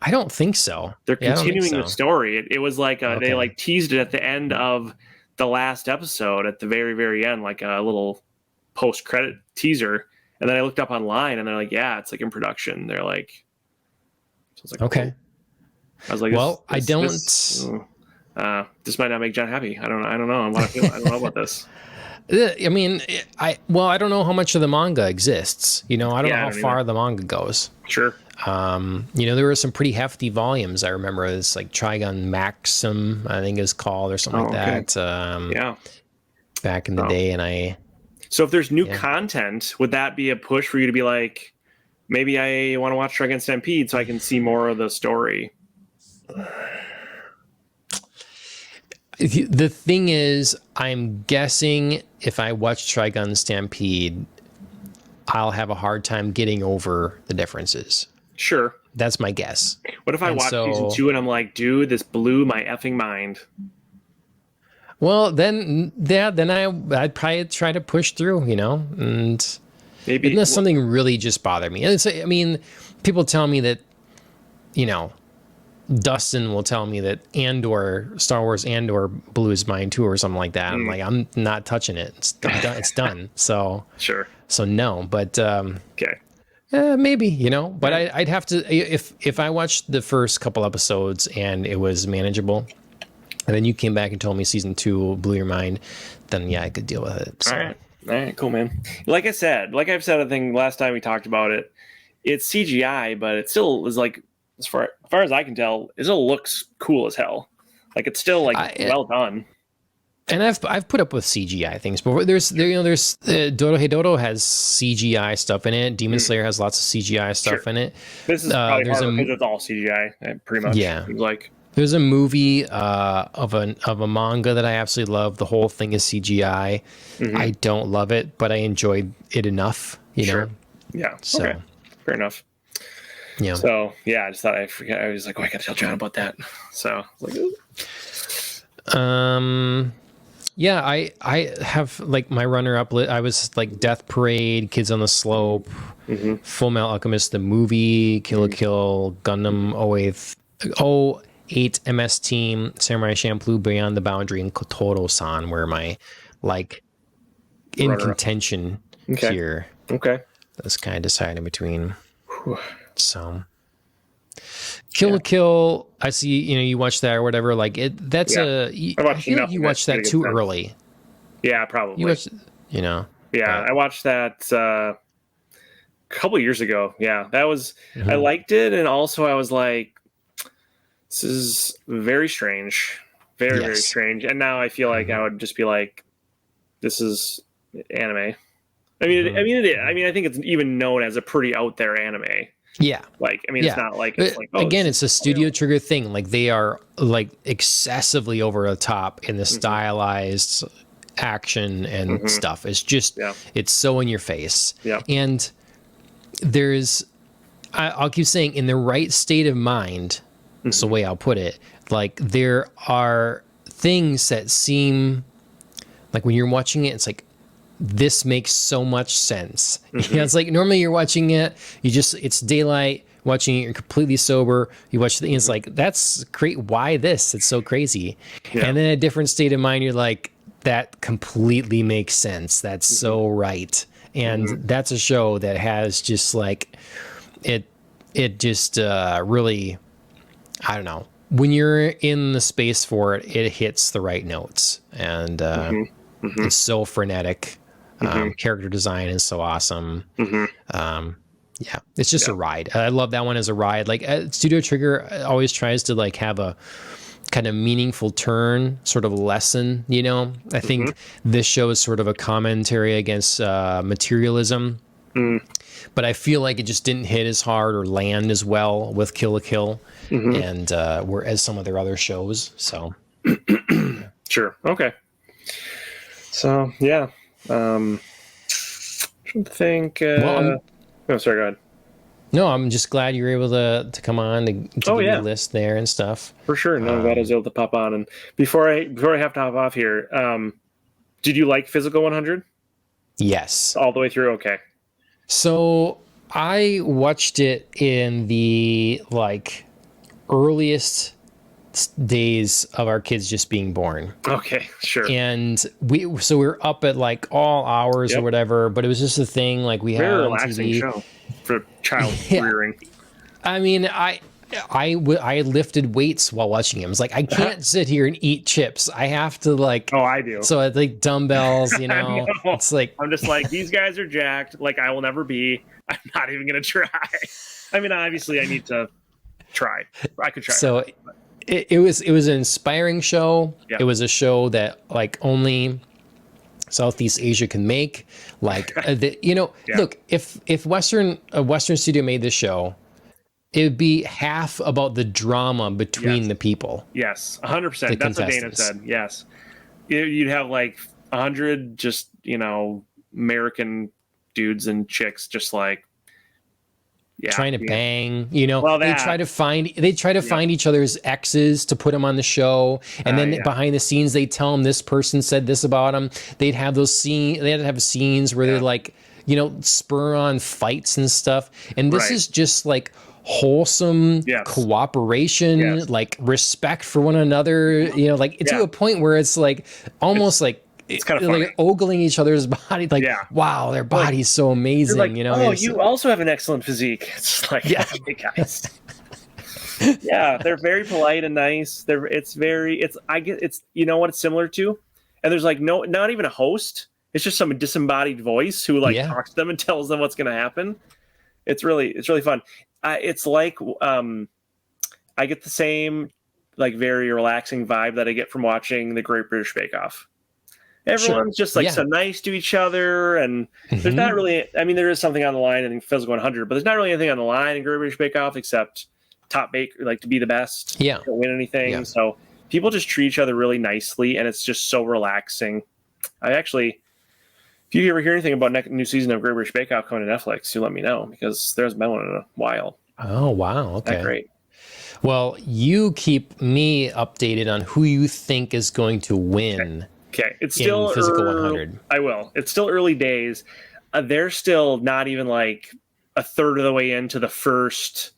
I don't think so. They're continuing the story. It was like they like teased it at the end of the last episode, at the very, very end, like a little post-credit teaser. And then I looked up online, and they're like, "Yeah, it's like in production." They're like, so I was like, "Okay." I was like, "Well, I don't." This might not make John happy. I don't know. I don't know about this. I mean, I don't know how much of the manga exists. I don't know how far the manga goes. Sure. There were some pretty hefty volumes. I remember it's like Trigun Maxim, I think it was called, or something like that. Back in the day, and So if there's new content, would that be a push for you to be like, maybe I want to watch Trigun Stampede so I can see more of the story? The thing is, I'm guessing if I watch Trigun Stampede, I'll have a hard time getting over the differences. Sure. That's my guess. What if I watch season 2 and I'm like, dude, this blew my effing mind? Well, then yeah, then I'd probably try to push through, and Maybe. unless something really just bothered me. And I mean, people tell me that, you know, Dustin will tell me that Andor, Star Wars Andor blew his mind too, or something like that. I'm like, I'm not touching it. I'm done. It's done. Sure. So no, but Okay. maybe, but Right. I'd have to, if I watched the first couple episodes and it was manageable, and then you came back and told me season 2 blew your mind, then yeah, I could deal with it. So. All right. All right. Cool, man. Like I've said, I think last time we talked about it, it's CGI, but it still is like, as far as I can tell, it still looks cool as hell. Like it's still like well done. And I've put up with CGI things before. There's Dodo Hey Dodo has CGI stuff in it. Demon Slayer has lots of CGI stuff in it. This is probably harder because it's all CGI, pretty much. Yeah. Like there's a movie of a manga that I absolutely love. The whole thing is CGI. I don't love it, but I enjoyed it enough. You know. Yeah. So okay. Fair enough. Yeah. So yeah, I just thought I forget. I was like, oh, I gotta tell John about that. So like, yeah, I have like my runner up. I was like Death Parade, Kids on the Slope, Full Metal Alchemist, the movie, Kill la Kill, Gundam 08 MS Team, Samurai Champloo, Beyond the Boundary, and Kotoro-san were my like in runner contention here. Okay. That's kind of deciding between. So. Kill la Kill, I see, you watch that or whatever, like it that's I feel like you watched that too early. Yeah, probably. You watched, Yeah, I watched that a couple years ago. Yeah, that was I liked it, and also I was like, this is very strange. Very, very strange. And now I feel like I would just be like, this is anime. I mean, I think it's even known as a pretty out there anime. Yeah. Like, I mean, it's not like, again, it's a Studio Trigger thing. Like they are like excessively over the top in the stylized action and stuff. It's just, it's so in your face. Yeah. And I'll keep saying, in the right state of mind, that's the way I'll put it. Like there are things that seem like when you're watching it, it's like, this makes so much sense. It's like normally you're watching it, it's daylight, watching it, you're completely sober. You watch the it's like, that's great. Why this? It's so crazy. And then a different state of mind, you're like, that completely makes sense. That's so right. And that's a show that has just like it just really, I don't know. When you're in the space for it, it hits the right notes. And it's so frenetic. Character design is so awesome. Yeah, it's just a ride. I love that one as a ride. Like Studio Trigger always tries to like have a kind of meaningful turn, sort of lesson. I think this show is sort of a commentary against materialism. But I feel like it just didn't hit as hard or land as well with Kill la Kill, and whereas some of their other shows. So sure, okay. So yeah. I think. Sorry, go ahead. No, I'm just glad you were able to come on to give me a list there and stuff. For sure. No, I'm glad I was able to pop on. And before I have to hop off here, did you like Physical 100? Yes. All the way through. Okay. So I watched it in the earliest days of our kids just being born. Okay, sure. And we're up at like all hours or whatever, but it was just a thing like we had on TV. Show for child rearing. I mean, I lifted weights while watching him. It's like I can't sit here and eat chips. I have to like. Oh, I do. So I like dumbbells. It's like I'm just like, these guys are jacked. Like I will never be. I'm not even gonna try. I mean, obviously, I need to try. I could try. So. It was an inspiring show. It was a show that like only Southeast Asia can make. Like look, if a Western studio made this show, it would be half about the drama between the people. Yes, 100%. That's what Dana said. Yes, you'd have like 100 just American dudes and chicks just like trying to yeah. bang, Well, they try to find each other's exes to put them on the show. And then behind the scenes, they tell them this person said this about them. They had to have scenes where they're like, spur on fights and stuff. And this is just like wholesome cooperation, Yes. like respect for one another, like to a point where it's like almost like it's kind of funny. Like ogling each other's body, like wow, their body's so amazing. Like, oh, it's, you also have an excellent physique. It's like, hey guys. Yeah, they're very polite and nice. I get it's what it's similar to, and there's like not even a host. It's just some disembodied voice who like talks to them and tells them what's going to happen. It's really fun. It's like I get the same like very relaxing vibe that I get from watching the Great British Bake Off. Everyone's just like so nice to each other, and there's not really. I mean, there is something on the line in Physical 100, but there's not really anything on the line in Great British Bake Off except top bake, like to be the best. Yeah, don't win anything. So people just treat each other really nicely, and it's just so relaxing. If you ever hear anything about new season of Great British Bake Off coming to Netflix, you let me know, because there's been one in a while. Oh wow, okay, that's great. Well, you keep me updated on who you think is going to win. Okay, it's still Physical 100. I will. It's still early days. They're still not even like a third of the way into the first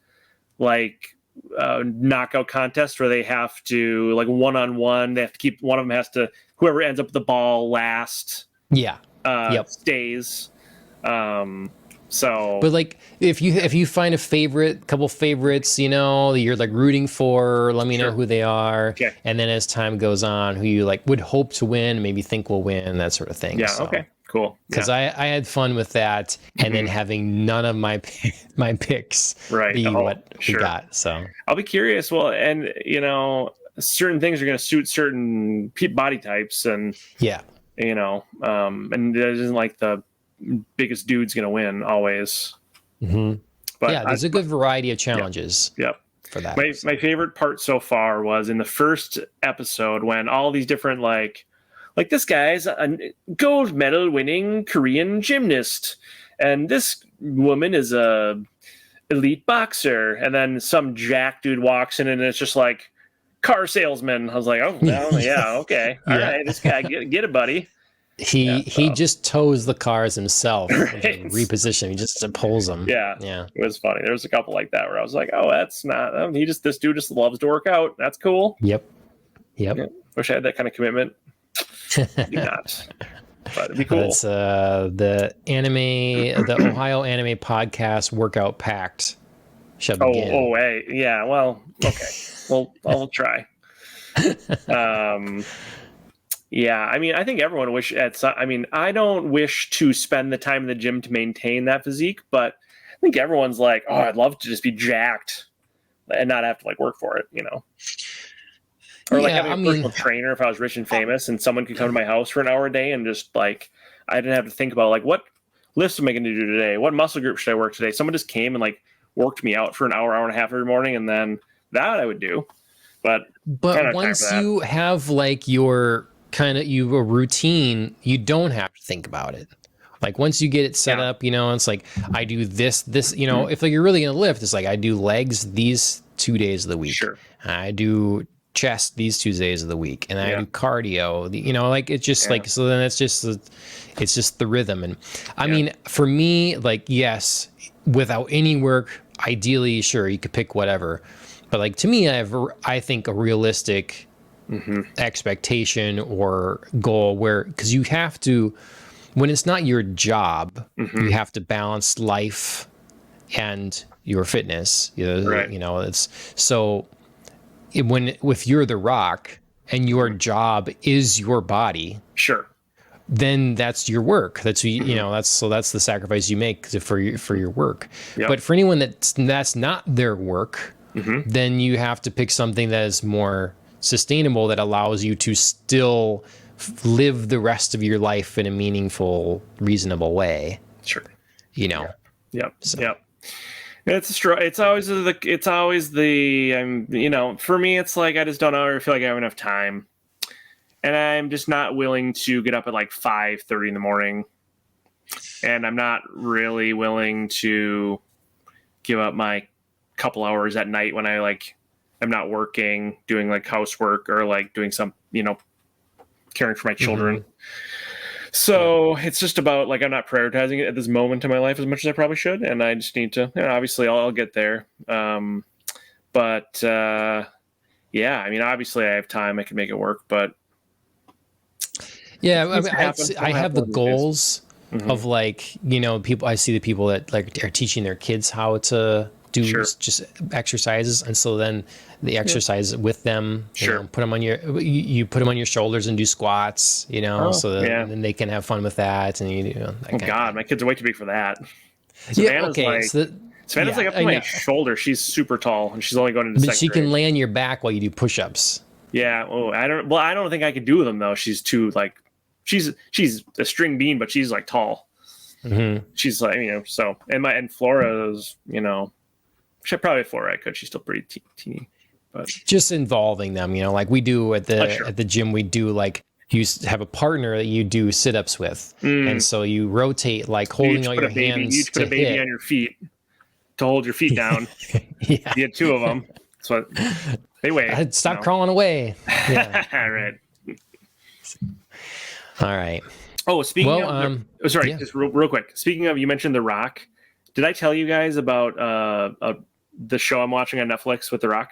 knockout contest where they have to like one-on-one. They have to keep one of them whoever ends up with the ball last. Yeah. Stays. But like if you find couple favorites, you're like rooting for, let me know who they are. Okay. And then as time goes on, who you like would hope to win, maybe think will win, that sort of thing. Yeah. So, okay. Cool. Because I had fun with that, and then having none of my picks be what we got. So I'll be curious. Well, and certain things are going to suit certain body types, and and it isn't like the biggest dude's gonna win always. But there's a good variety of challenges. For that. My favorite part so far was in the first episode when all these different like this guy's a gold medal winning Korean gymnast, and this woman is a elite boxer, and then some jack dude walks in and it's just like car salesman. I was like, oh well, yeah, okay, all right, this guy get it, buddy. He just tows the cars himself, reposition. He just pulls them. Yeah. It was funny. There was a couple like that where I was like, "Oh, that's not." This dude just loves to work out. That's cool. Yep. Yeah. Wish I had that kind of commitment. Maybe not, but it'd be cool. That's the Ohayou Anime Podcast Workout Pact. Shall begin. Oh, hey, yeah. Well, okay. Well, I'll try. Yeah, I mean, I think everyone I don't wish to spend the time in the gym to maintain that physique, but I think everyone's like, oh, I'd love to just be jacked and not have to like work for it, Or like having a personal trainer if I was rich and famous and someone could come to my house for an hour a day and just like, I didn't have to think about like, what lifts am I going to do today? What muscle group should I work today? Someone just came and like worked me out for an hour and a half every morning, and then that I would do. But once you have like your a routine, you don't have to think about it. Like once you get it set up, it's like I do this, if like you're really gonna lift, it's like I do legs these 2 days of the week. Sure. I do chest these 2 days of the week, and I do cardio. Like it's just like, so then it's just the rhythm. And I mean, for me, like yes, without any work, ideally, sure, you could pick whatever. But like to me, I think a realistic expectation or goal because you have to, when it's not your job, you have to balance life and your fitness. It's so if you're The Rock and your job is your body, sure, then that's your work. That's that's the sacrifice you make for your work. But for anyone that's not their work, then you have to pick something that is more sustainable, that allows you to still live the rest of your life in a meaningful, reasonable way. Sure. Yep. Yep. It's always for me, it's like, I just don't ever feel like I have enough time, and I'm just not willing to get up at like 5:30 in the morning, and I'm not really willing to give up my couple hours at night when I like I'm not working, doing like housework or like doing some, caring for my children. So it's just about like I'm not prioritizing it at this moment in my life as much as I probably should, and I just need to. Obviously, I'll get there. But yeah, I mean, obviously, I have time; I can make it work. But yeah, I mean, I have the goals of like people. I see the people that like are teaching their kids how to do just exercises, and so then the exercise with them, put them on you put them on your shoulders and do squats, so that, and then they can have fun with that. And oh God, my kids are way too big for that. Savannah's Savannah's like up to my shoulder. She's super tall, and she's only going into. But she can lay on your back while you do push-ups. Yeah. Oh, I don't think I could do them though. She's too like, she's a string bean, but she's like tall. She's like so, and Flora's probably Flora I could. She's still pretty teeny. But just involving them, like we do at the gym, we do like you have a partner that you do sit-ups with, and so you rotate like holding out your hands. You put a baby on your feet to hold your feet down. Yeah, you had two of them. That's what they weigh. Stop crawling away. Yeah. All right. All right. Oh, speaking of, just real quick. Speaking of, you mentioned The Rock. Did I tell you guys about the show I'm watching on Netflix with The Rock?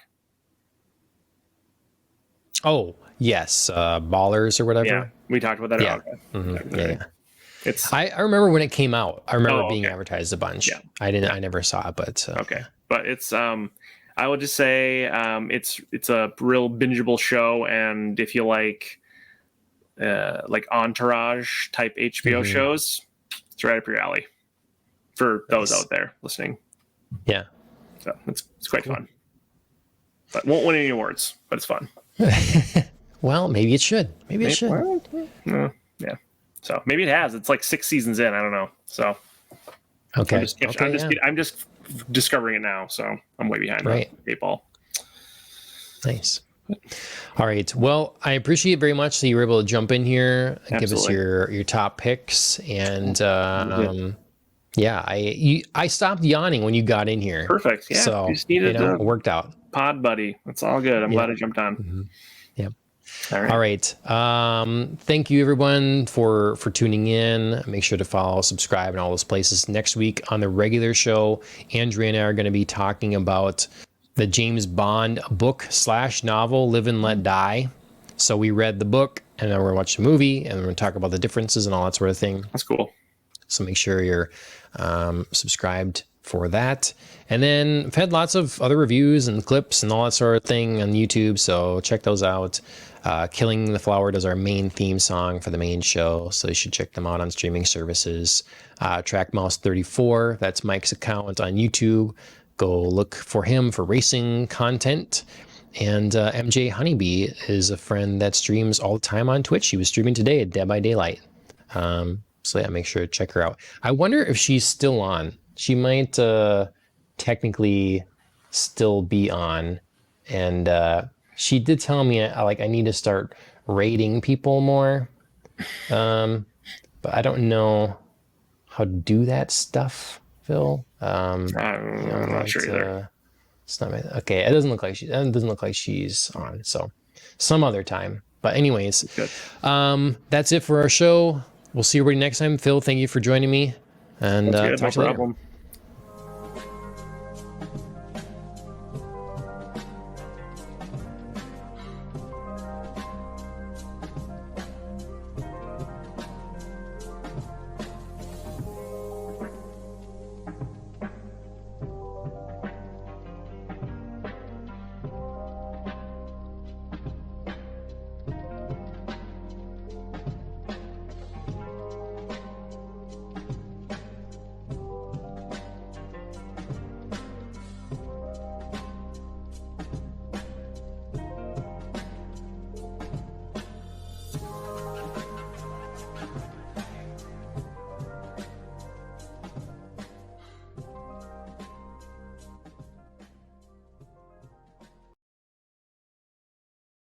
Oh, yes. Ballers or whatever. Yeah, we talked about that. Yeah. Okay. Yeah. I remember when it came out. I remember being okay. advertised a bunch. Yeah. I never saw it, but okay. But it's I would just say it's a real bingeable show, and if you like Entourage type HBO shows, it's right up your alley. For those out there listening. Yeah. So it's quite fun. But won't win any awards, but it's fun. Well, maybe it should. Maybe it should. Yeah. So maybe it has. It's like 6 seasons in. I don't know. So okay. I'm just discovering it now. So I'm way behind the 8 ball. Nice. All right. Well, I appreciate it very much that you were able to jump in here and give us your top picks. And yeah, I stopped yawning when you got in here. Perfect. Yeah. So you just needed it worked out. Pod buddy. That's all good. I'm glad I jumped on. Yeah. All right. Thank you everyone for tuning in. Make sure to follow, subscribe, and all those places. Next week on the regular show, Andrea and I are going to be talking about the James Bond book/novel, Live and Let Die. So we read the book, and then we're going to watch the movie, and we're going to talk about the differences and all that sort of thing. That's cool. So make sure you're subscribed for that. And then I've had lots of other reviews and clips and all that sort of thing on YouTube, so check those out. Killing the Flower does our main theme song for the main show, so you should check them out on streaming services. TrackMouse34, that's Mike's account on YouTube. Go look for him for racing content. And MJ Honeybee is a friend that streams all the time on Twitch. She was streaming today at Dead by Daylight. So yeah, make sure to check her out. I wonder if she's still on. She might technically still be on. And she did tell me I need to start rating people more. But I don't know how to do that stuff, Phil. I'm not sure either. It's not okay. It doesn't look like she's on. So some other time. But anyways, that's it for our show. We'll see everybody next time. Phil, thank you for joining me. And talk to you later.